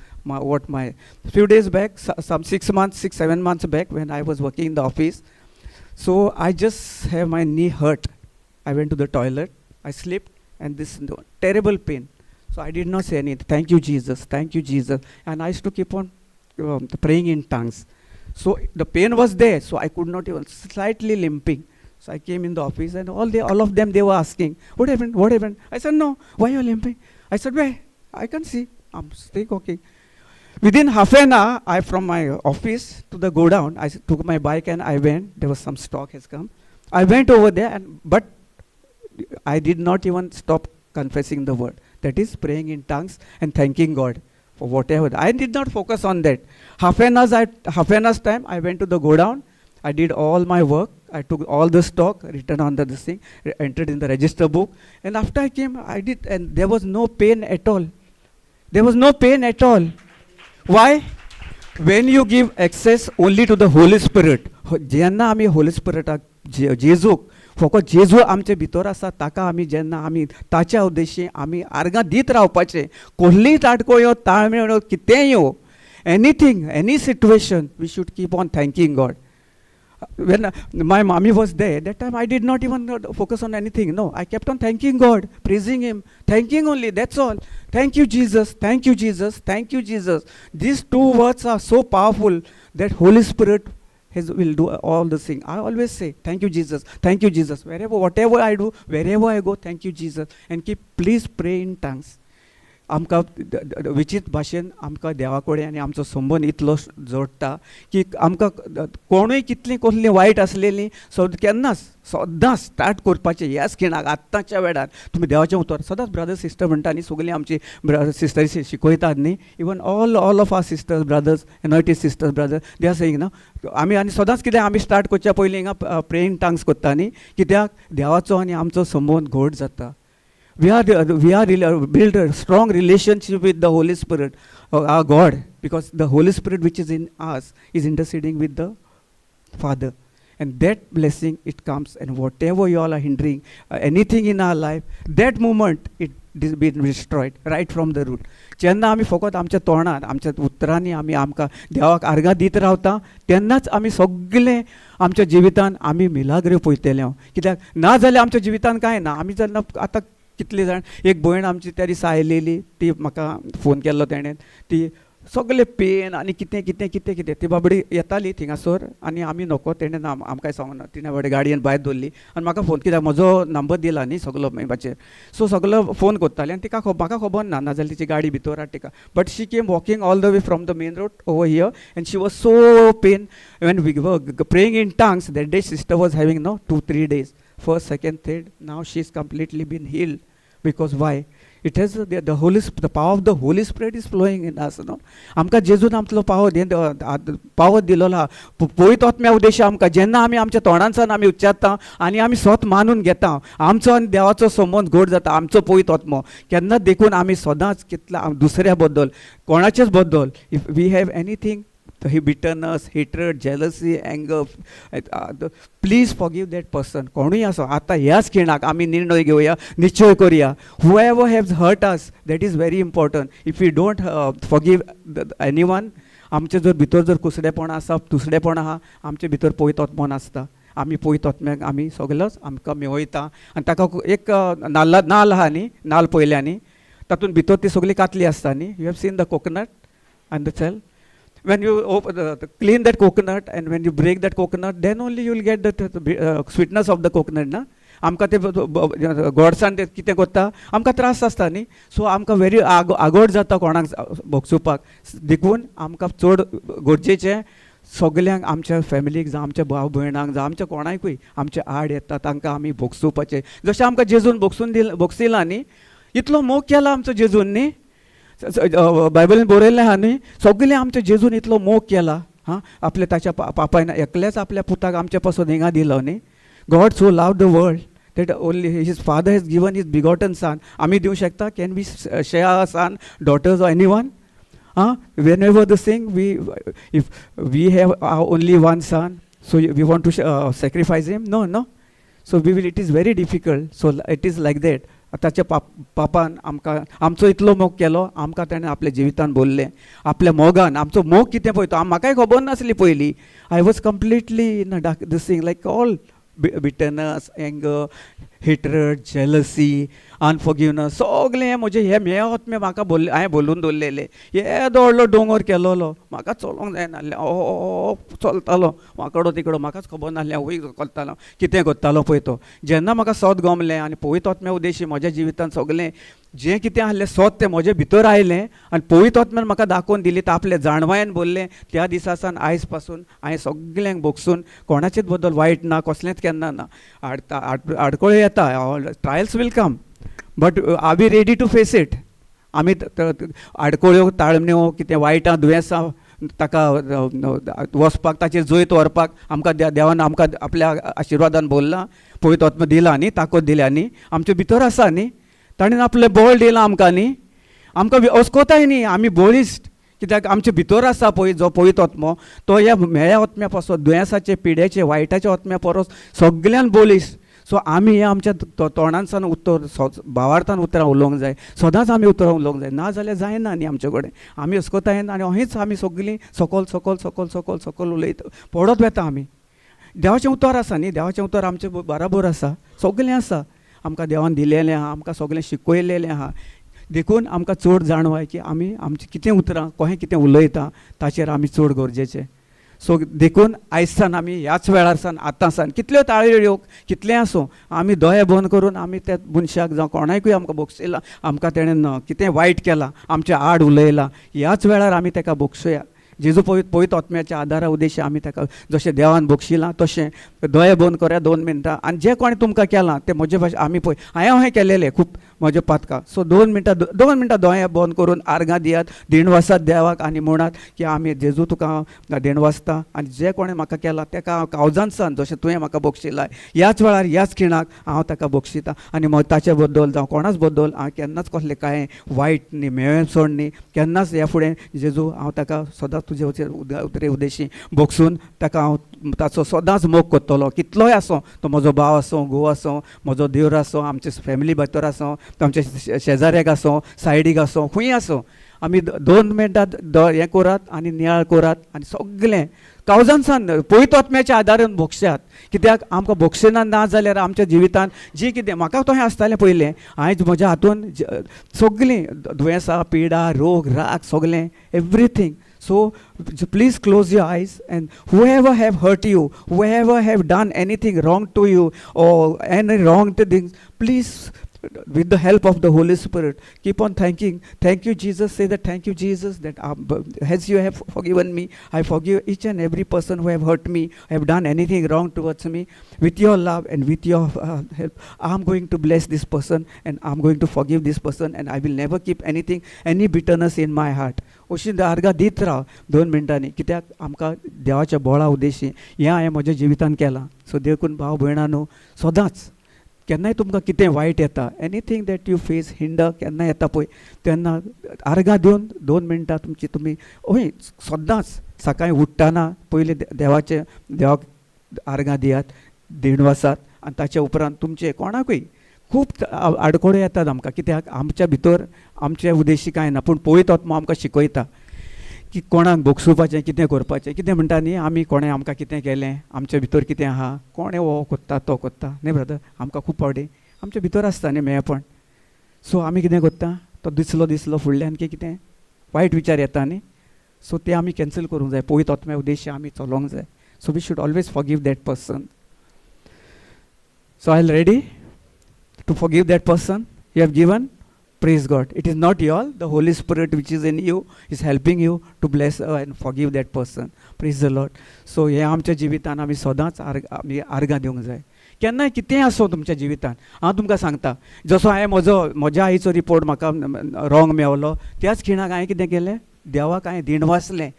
few days back, some 6-7 months back when I was working in the office. So I just have my knee hurt. I went to the toilet, I slipped, and this terrible pain. So I did not say anything. Thank you, Jesus. Thank you, Jesus. And I used to keep on praying in tongues. So the pain was there, so I could not even, slightly limping. So I came in the office and all of them, they were asking, what happened? What happened? I said, no, why are you limping? I said, well, I can see, I'm still walking. Within half an hour, from my office to the go down, I took my bike and I went, there was some stock has come. I went over there, but I did not even stop confessing the word. That is praying in tongues and thanking God. For whatever, I did not focus on that. Half an hour's time, I went to the go down. I did all my work. I took all the stock, written on this thing, entered in the register book. And after I came, I did, and there was no pain at all. There was no pain at all. Why? When you give access only to the Holy Spirit, जेन्ना आमी Holy Spirit जेजूक फकत जेजू आमचे भितर आसा ताका आमी जेन्ना आमी ताच्या उद्देशी आमी आर्गां दीत रावपाचें. कसलीय ताटको यो ताळमेळ यो कितेंय यो anything any situation we should keep on thanking God. when my mommy was there, that time I did not even focus on anything. No, I kept on thanking God, praising Him, thanking only. That's all. Thank you, Jesus. Thank you, Jesus. Thank you, Jesus. These two words are so powerful that Holy Spirit will do all the thing. I always say, thank you, Jesus. Thank you, Jesus. Wherever, whatever I do, wherever I go, thank you, Jesus. And please pray in tongues. आमकां विचित्र भाशेन आमकां देवा कडेन आनी आमचो संबंद इतलो जोडटा की आमकां कोणूय कितलीं कसलीं वायट आसलेलीं केन्नाच सदांच स्टार्ट करपाचें ह्याच खिणाक आत्तांच्या वेळार तुमी देवाचें उतर सदांच ब्रदर सिस्टर म्हणटा न्ही सगलीं आमची सिस्टर्स शिकयतात न्ही even all of our sisters brothers annoyed sisters brother they are saying ना आमी आनी सदांच कितें आमी स्टार्ट करच्या पयलीं हिंगा प्रेयिंग टांग्स करता न्ही कित्याक देवाचो आनी आमचो संबंद घट जाता. We are build a strong relationship with the Holy Spirit, our God, because the Holy Spirit which is in us is interceding with the Father, and that blessing it comes, and whatever you all are hindering anything in our life, that moment it is been destroyed right from the root. जेन्ना आमी फकत आमच्या तोंडार आमच्या उतरांनी आमी आमकां देवाक आर्गां दीत रावता तेन्नाच आमी सगळें आमच्या जिवितान आमी मिलाग्रे पळयतले कित्याक ना जाल्यार आमच्या जिवितान कांय ना. आमी जेन्ना आतां कितले जाण एक भयण आमची त्या दिसा आयलेली ती म्हाका फोन केल्लो तेणें ती सगळे पेन आनी कितें कितें कितें कितें ती बाबडी येताली थिंगासर आनी आमी नको तेणें आमकां सांगना तिणें बाबडी गाडयेन भायर दवरली आनी म्हाका फोन कित्याक म्हजो नंबर दिला न्ही सगलो मेळपाचेर सो सगलो फोन करताली आनी तिका म्हाका खबर ना नाजाल्यार तिची गाडी भितर हाड तिका but she came walking all the way from the main road over here and she was so pain when we were praying in tongues that day sister was having no 2-3 days first second third now she's completely been healed because why it has the Holy the power of the Holy Spirit is flowing in us no आमकां जेजून आमचो power दिलोला पवित्र आत्म्या उद्देश आमकां जेन्ना आमी आमच्या तोंडांसान आमी उच्चारता आनी आमी स्वत मानून घेता आमचो आनी देवाचो संबंद घट जाता आमचो पवित्र आत्मो केन्ना देखून आमी सदांच कितला दुसऱ्या बद्दल कोणाचेच बद्दल if we have anything bitterness, hatred, jealousy, anger, please forgive that person. कोणूय आसो आतां ह्याच खिणाक आमी निर्णय घेवया निश्चय करुया whoever has hurt us that is very important. If we don't forgive anyone आमचे जर भितर जर कुसडेपण आसा दुसरेपण आहा आमचे भितर पवित्र आत्मो नासता आमी पवित्र आत्म्याक आमी सगळोच आमकां मेवयता आनी ताका एक नाल्ल आहा न्ही नाल्ल पयल्या न्ही तातूंत भितर ती सगळी कातली आसता न्ही you have seen the coconut and the shell. When you clean that coconut and when you break that coconut, then only you will get the sweetness of the coconut. Na? आमकां ते गोडसाण ते कितें करता आमकां त्रास आसता न्ही सो आमकां वेरी आगोड जाता कोणाक भोगसुपाक देखून आमकां चड गरजेचें सगल्यांक आमच्या फॅमिलीक जावं आमच्या भाव भयणांक जावं आमच्या कोणाकूय आमचे आड येता तांकां आमी भोगसुपाचें जशें आमकां जेजून भोगसिलां न्ही इतलो मोग केला आमचो जेजून न्ही बायबलीन बरयल्लें आहा न्ही सगळें आमच्या जेजून इतलो मोग केला हां आपल्या ताच्या पापायन एकल्याच आपल्या पुताक आमच्या पासून हिंगा दिलो न्ही God so love the world that only his father has given his begotten son आमी दिवं शकता can we share our son daughters or any one whenever the thing we if we have only one son so we want to sacrifice him no so we will it is very difficult so it is like that ताच्या पापान आमकां आमचो इतलो मोग केलो आमकां ताणें आपल्या जिवितान बोल्लें आपल्या मोगान आमचो मोग कितें पळयतो म्हाकाय खबर नासली पयलीं I was completely in this thing like all bitterness, anger, hatred, jealousy, unforgiveness सगळें म्हजें हे मेवत म्हाका बोल्ले हांवें बोलून दवरलेलें येदो व्हडलो दोंगर केलोलो म्हाका चलोंक जायनासलें चलतालो वांकडो तिकडो म्हाकाच खबर नासलें वयर चलतालो कितें करतालो पळय तो जेन्ना म्हाका सोत गमलें आनी पवित्र आत्म्या उद्देशी म्हज्या जिवितान सगळें जें कितें आहलें सोत तें म्हजे भितर आयलें आनी पवित्र आत्म्यान म्हाका दाखोवन दिली तें आपल्या जाणवायेन बोल्लें त्या दिसा सावन आयज पासून हांवें सगळ्यांक भोगसून कोणाचेच बद्दल वायट ना कसलेंच केन्ना ना आडखळ्यो येता trials will come but are we ready to face it आमी आडखळ्यो ताळम्यो कितें वायटां दुयेंसां ताका वचपाक ताचेर जैत व्हरपाक आमकां देवान आमकां आपल्या आशिर्वादान बोल्लां पवित्र आत्मा दिला न्ही ताकद दिल्या न्ही आमचे भितर आसा न्ही ताणें आपलें बळ दिलां आमकां न्ही आमकां अस्कोताय न्ही आमी बळिश्ट कित्याक आमचे भितर आसा पळय जो पवित्र आत्मो तो ह्या मेळ्या आत्म्या पासून दुयेंसाचे पिड्याचे वायटाच्या आत्म्या परस सगळ्यान बळिश्ट सो आमी हे आमच्या तोंडांसान उत्तर भावार्थान उतरां उलोवंक जाय सदांच आमी उतरां उलोवंक जाय ना जाल्यार जायना न्ही आमचे कडेन आमी अस्कोतायन आनी अशींच आमी सगळीं सकल सकल सकल सकल सकल उलयता पडत वेता आमी देवाचें उतर आसा न्ही, देवाचें उतर आमचें बराबर आसा, सगलें आसा, आमकां देवान दिलेलें आहा, आमकां सगलें शिकयलेलें आहा. देखून आमकां चड जाणवाय की आमी आमचें कितें उतरां कोहें कितें उलयता ताचेर आमी चड गरजेचें. सो देखून आयज सान आमी ह्याच वेळार सान आतां सान कितल्यो ताळयो येवं कितलें आसूं आमी दोळे बंद करून आमी त्या मनशाक जावं कोणाकूय आमकां बोगसयलां, आमकां तेणें कितें वायट केलां, आमच्या आड उलयलां, ह्याच वेळार आमी ताका बोगसुया. जेजू पवित्र आत्म्याच्या आदारा उद्देशी आमी ताका जशें देवान बोगशिलां तशें दोळे बंद करुया 2 मिनटां. आनी जें कोणें तुमकां केलां तें म्हजे भाशेन आमी पळय हांवें हें केलेलें खूब म्हज्या पातकां. सो 2 मिनटां दोळे बंद करून आर्गां दियात, दिणवासात देवाक आनी म्हणात की आमी जेजू तुका दिणवासता आनी जें कोणें म्हाका केलां तेका हांव काळजांत सान जशें तुवें म्हाका बोगशिलां ह्याच वेळार ह्याच खिणाक हांव ताका बोगशितां. आनी ताचे बद्दल जावं कोणाच बद्दल हांव केन्नाच कसलें कांय वायट न्ही मेळसोण न्ही केन्नाच ह्या फुडें जेजू हांव ताका सदांच तुजे उतरे उद्देशी बोगसून ताका हांव ताचो सदांच मोग करतलो. कितलोय आसूं तो म्हजो भाव आसूं, घोव आसूं, म्हजो देवर आसूं, आमचे फॅमिली भितर आसूं, आमच्या शेजाऱ्याक आसूं, सायडीक आसूं, खंय आसूं, आमी 2 मिनटां हें करात आनी नियाळ करात आनी सगलें काळजान सान पवित्र आत्म्याच्या आदारान बोगश्यात. कित्याक आमकां बोगशिना ना जाल्यार आमच्या जिवितान जी कितें म्हाका तशें आसतालें पयलें, आयज म्हज्या हातून सगलीं दुयेंसां, पिडा, रोग, राग सगलें everything. So please close your eyes, and whoever have hurt you, whoever have done anything wrong to you or any wrong things, please with the help of the Holy Spirit keep on thanking. Thank you Jesus, say that thank you Jesus that as you have forgiven me, I forgive each and every person who have hurt me, have done anything wrong towards me. With your love and with your help, I'm going to bless this person and I'm going to forgive this person and I will never keep anything, any bitterness in my heart. अशीं आर्गां दीत राव 2 मिनटांनी, कित्याक आमकां देवाच्या बोळा उद्देशी हें हांवें म्हज्या जिवितान केलां. सो देखून भाव भयणांनो, सदांच केन्नाय तुमकां कितें वायट येता, anything that you face hinder केन्ना येता पळय, तेन्ना आर्गां दिवन 2 मिनटां तुमी हय सदांच सकाळीं उठ्ठाना पयलीं देवाक आर्गां दियात, दिणवासात आनी ताच्या उपरांत तुमचे कोणाकूय खूब आडखळ्यो येतात आमकां. कित्याक आमच्या भितर आमच्या उद्देशी कांय ना, पूण पवित्र आत्मा आमकां शिकयता की कोणाक बोगसुपाचें, कितें करपाचें. कितें म्हणटा न्ही आमी कोणें आमकां कितें केलें, आमच्या भितर कितें आहा, कोणें हो कोत्ता तो कोत्ता न्ही ब्रदर, आमकां खूब फावटी आमच्या भितर आसता न्ही मेळपण. सो आमी कितें करता, तो दिसलो फुडल्यान की कितें वायट विचार येता न्ही, सो ते आमी कॅन्सल करूंक जाय. पवित्र आत्म्या उद्देशी आमी चलोंक जाय. So we should always forgive that person. So I am ready to forgive that person you have given. Praise God. It is not you all, the Holy Spirit which is in you is helping you to bless and forgive that person. Praise the Lord. So हे आमच्या जिवितान आमी सदांच आमी आर्गां दिवंक जाय. केन्नाय कितेंय आसूं तुमच्या जिवितान, हांव तुमकां सांगता, जसो हांवें म्हज्या आईचो रिपोर्ट म्हाका रॉंग मेवलो, त्याच खिणाक हांवें कितें केलें, देवाक हांवें दिणवासलें,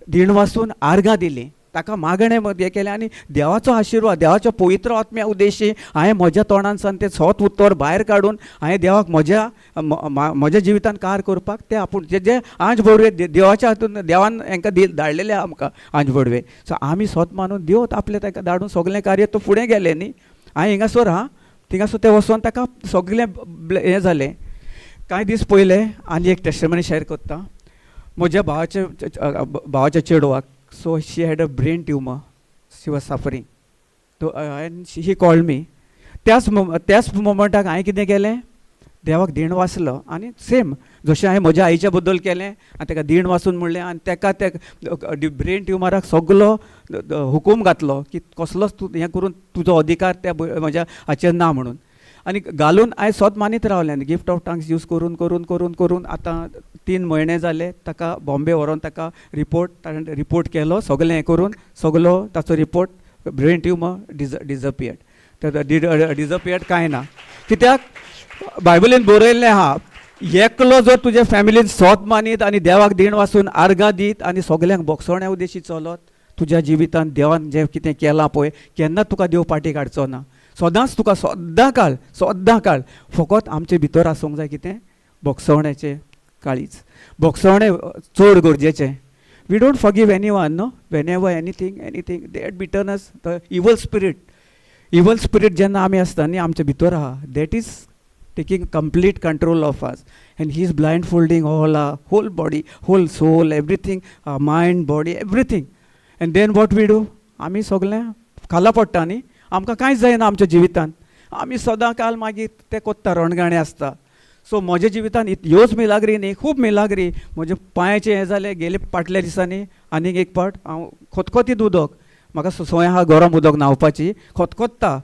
दिणवासून आर्गां दिलीं, ताका मागणें हें केलें आनी देवाचो आशिर्वाद, देवाच्या पवित्र आत्म्या उद्देशी हांवें म्हज्या तोंडान सान तें सत उत्तर भायर काडून हांवें देवाक म्हज्या जिवितान कार करपाक तें आपूण जे आंज बडवे देवाच्या हातून देवान हांकां धाडलेले आमकां आंज बडवे. सो आमी स्वत मानून देव आपलें ताका धाडून सगलें कार्य तो फुडें गेलें न्ही. हांवें हिंगासोर थिंगासोर तें वचोन ताका सगलें हें जालें. कांय दीस पयले आनी एक टेस्टिमनी शेअर करता म्हज्या भावाच्या चेडवाक. So she had a brain tumor. She was suffering. So and he called me. त्याच मोमेंटाक हांवें कितें केलें, देवाक दीण वाचलो आनी सेम जशें हांवें म्हज्या आईच्या बद्दल केलें आनी ताका दीण वाचून म्हणलें आनी ताका त्या ब्रेन ट्युमराक सगलो हुकूम घातलो की कसलोच तूं हें करून तुजो अधिकार त्या म्हज्या हाचेर ना म्हणून. आनी घालून हांवें स्वत मानीत रावलें आनी गिफ्ट ऑफ टंग्स यूज करून करून करून करून आतां 3 म्हयने जाले. ताका बॉम्बे व्हरोन ताका रिपोर्ट केलो, सगलें हें करून सगलो ताचो रिपोर्ट ब्रेन ट्युमर डिजपियर्ड कांय ना. कित्याक बायबलीन बरयल्लें आहा, एकलो जर तुजे फॅमिलीन स्वत मानीत आनी देवाक दीण वाचून आर्गां दीत आनी सगल्यांक बोगसोण्या उद्देशी चलत, तुज्या जिवितान देवान जें कितें केलां पळय केन्ना तुका देव पाटी काडचो ना. सदांच तुका सद्दां काळ फकत आमचे भितर आसूंक जाय कितें, बोगसवण्याचें काळीज, बोगसवणें चड गरजेचें. We don't forgive any one no, whenever anything that bitterness, the evil spirit जेन्ना आमी आसता न्ही आमच्या भितर आहा, that is taking complete control of us and he is blindfolding all our whole body, whole soul, everything, our mind, body, everything. And then what we do, आमी सगलें खाला पडटा न्ही, आमकां कांयच जायना आमच्या जिवितान, आमी सदां काल मागीर ते कोत्ता रणगाणे आसता. सो म्हज्या जिवितान ह्योच मिलाग्री न्ही, खूब मिलाग्री. म्हजे पांयाचें हें जालें गेले फाटल्या दिसांनी, आनीक एक फावट हांव खतखतीत उदक, म्हाका संवय आहा गरम उदक न्हांवपाची, खतखत्ता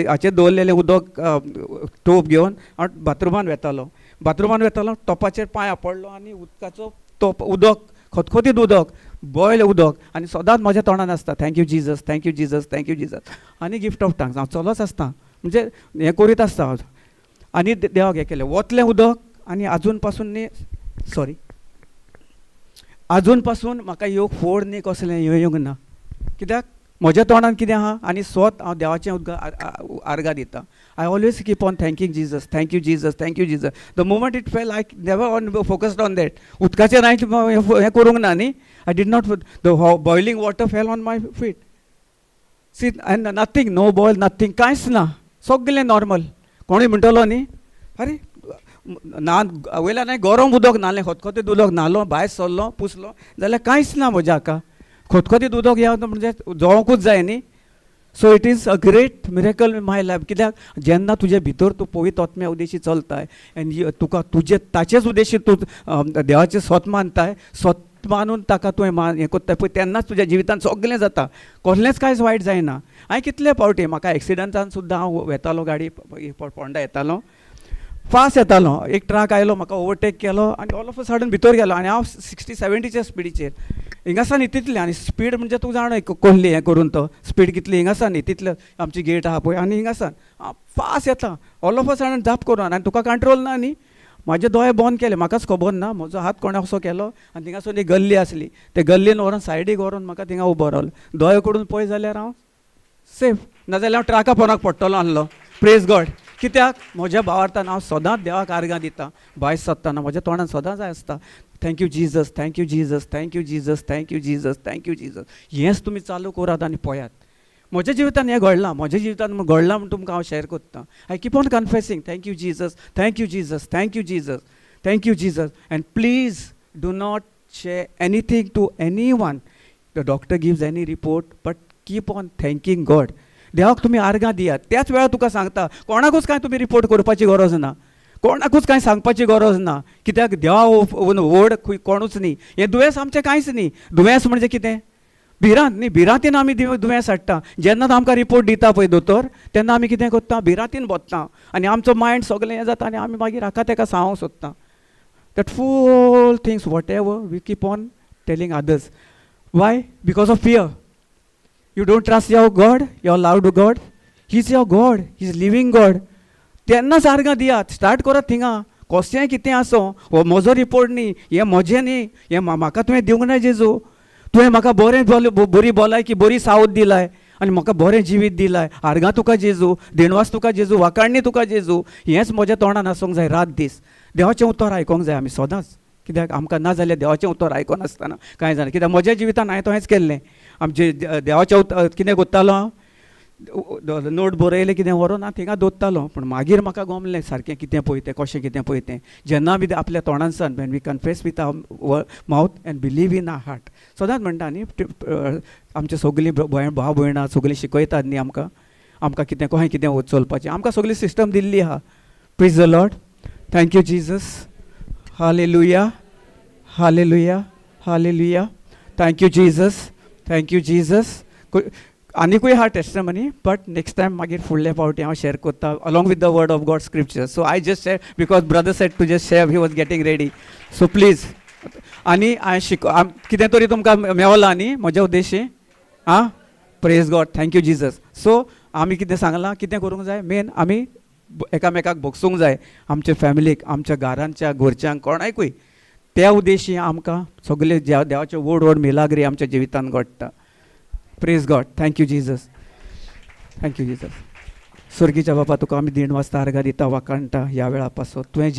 हाचेर दवरलेलें उदक टोप घेवन हांव बाथरुमान वेतालो, टोपाचेर पांय पडलो आनी उदकाचो टोप उदक खतखतीत उदक, बॉयल उदक, आनी सदांच म्हज्या तोंडान आसता thank you Jesus, thank you Jesus, thank you Jesus, आनी गिफ्ट ऑफ टंग्स. हांव चलोच आसता, म्हणजे हें करीत आसता हांव. आनी देवाक हें केलें वतलें उदक, आनी आजून पासून न्ही, सॉरी, आजून पासून म्हाका ह्यो फोड न्ही कसलें येवंक ना. कित्याक म्हज्या तोंडान कितें आहा आनी स्वत हांव देवाचें आर्गां दिता. I always keep on thanking Jesus, thank you Jesus, thank you Jesus. The moment it fell I never on focused on that. उदकाचेर हांवें हें करूंक ना न्ही, I did not, the boiling water fell on my feet. See and nothing, no boil, nothing, कांयच ना, सगळें normal. कोणूय म्हणटलो न्ही, अरे ना वयल्यान हांवें गरम उदक न्हालें, खतखतीत उदक न्हालो, भायर सरलो, पुसलो, जाल्यार कांयच ना म्हज्या हाका. खतखतीत उदक या म्हणजे जळोंकूच जाय न्ही. So it is a great miracle in my life. कित्याक जेन्ना तुजे भितर तूं पवित्र आत्म्या उद्देशी चलताय आनी तुका तुजे ताचेच उद्देशी तूं देवाचें स्वत मानताय, स्वत मानून ताका तुवें हें कोत्ताय पळय, तेन्नाच तुज्या जिवितान सगळें जाता, कसलेंच कांयच वायट जायना. हांवें कितले फावटी म्हाका एक्सिडंटान सुद्दां हांव वेतालो, गाडी पोंडा येतालो, फास्ट येतालो, एक ट्रक आयलो, म्हाका ओवरटेक केलो आनी ऑल ऑफ अ सडन भितर गेलो, आनी हांव 60-70च्या स्पिडीचेर. हिंगासा न्ही तितलें, आनी स्पीड म्हणजे तूं जाण कोल्ली हें करून तो स्पीड कितली, हिंगासा न्ही तितलें आमची गेट आहा पळय, आनी हिंगासान फास्ट येता, ऑल ऑफ अ सडन जाप करून, आनी तुका कंट्रोल ना न्ही. म्हाजे दोळे बंद केले, म्हाकाच खबर ना, म्हजो हात कोणें असो केलो आनी थिंगासून एक गल्ली आसली, ते गल्लीन व्हरून सायडीक व्हरून म्हाका थिंगा उबो रावलो. दोळे कडून पळय जाल्यार हांव सेफ, नाजाल्यार हांव ट्रका पोंदाक पडटलो आसलो. Praise God. कित्याक म्हज्या भावार्थान हांव सदांच देवाक आर्गां दिता, भायर सरतना म्हज्या तोंडान सदांच जाय आसता thank you Jesus, thank you Jesus, thank you Jesus, thank you Jesus, thank you Jesus. हेंच तुमी चालू करात आनी पळयात. म्हज्या जिवितान हें घडलां, म्हज्या जिवितान घडलां म्हण तुमकां हांव शेअर करतां. I keep on confessing thank you Jesus, thank you Jesus, thank you Jesus, thank you Jesus. And please do not share anything to any one. The doctor gives any report, but keep on thanking God. देवाक तुमी आर्गां दियात. त्याच वेळार तुका सांगता, कोणाकूच कांय तुमी रिपोर्ट करपाची गरज ना, कोणाकूच कांय सांगपाची गरज ना. कित्याक देवा व्हड कोणूच न्ही. हें दुयेंस आमचें कांयच न्ही. दुयेंस म्हणजे कितें, भिरांत न्ही, भिरांतीन आमी दुयेंस हाडटा. जेन्ना आमकां रिपोर्ट दिता पळय दोतोर, तेन्ना आमी कितें करता, भिरांतीन बसता आनी आमचो मायंड सगळें हें जाता आनी आमी मागीर हाका तेका सांगूंक सोदता. That fool things whatever we keep on telling others. Why? Because of fear. You don't trust your God, your love to God. He's your God, He's living God. तेन्नाच आर्गां दियात. स्टार्ट करात थिंगा. कशेंय कितें आसूं, हो म्हजो रिपोर्ट न्ही, हें म्हजें न्ही, हें म्हाका तुवें दिवंक ना जेजू. तुवें म्हाका बरी भलायकी, बरी सावथ दिलाय आनी म्हाका बरें जिवीत दिलाय. आर्गां तुका जेजू, देणवास तुका जेजू, वाकाणणी तुका जेजू. हेंच म्हज्या तोंडान आसूंक जाय रात दीस. देवाचें उतर आयकोंक जाय आमी सदांच. कित्याक आमकां ना जाल्यार देवाचें उतर आयकोन आसतना कांय जालें. कित्याक म्हज्या जिवितान हांवें तोहेंच केल्लें. आमचे देवाचें कितें करतालो हांव, नोट बरयलें कितें व्हरून हांव थिंगा दवरतालो. पूण मागीर म्हाका गमलें सारकें कितें पळय तें, कशें कितें पळय तें. जेन्ना आमी आपल्या तोंडानसान when we confess with our mouth and believe in our heart. सदांच म्हणटा न्ही, आमचे सगळीं भाव भयणां सगळीं शिकयतात न्ही आमकां, आमकां कितें कशें कितें चलपाचें. आमकां सगळी सिस्टम दिल्ली आहा. Praise the Lord. Thank you Jesus. Hallelujah, hallelujah, hallelujah. Thank you Jesus, thank you Jesus. आनीकूय हा टेस्टमनी, बट नेक्स्ट टायम मागीर फुडल्या फावटी हांव शेअर करता along with the word of God scripture. So I just share because brother said to just share, he was getting ready. So please. आनी हांवें कितें तरी तुमकां मेवलां न्ही म्हज्या उद्देशी. आं, praise God, thank you Jesus. So आमी कितें सांगलां, कितें करूंक जाय, मेन आमी एकामेकाक भोगसूंक जाय, आमच्या फॅमिलीक, आमच्या घरांच्या घरच्यांक, कोणाकूय. त्या उद्देशी आमकां सगळे देवाचे व्हड व्हड मिलाग्री आमच्या जिवितान घडटा. Praise God. Thank you Jesus, thank you Jesus. स्वर्गीच्या बापा, तुका आमी दीन वाजता आर्गां दिता, वाकाणटा ह्या वेळा पासून. तुवें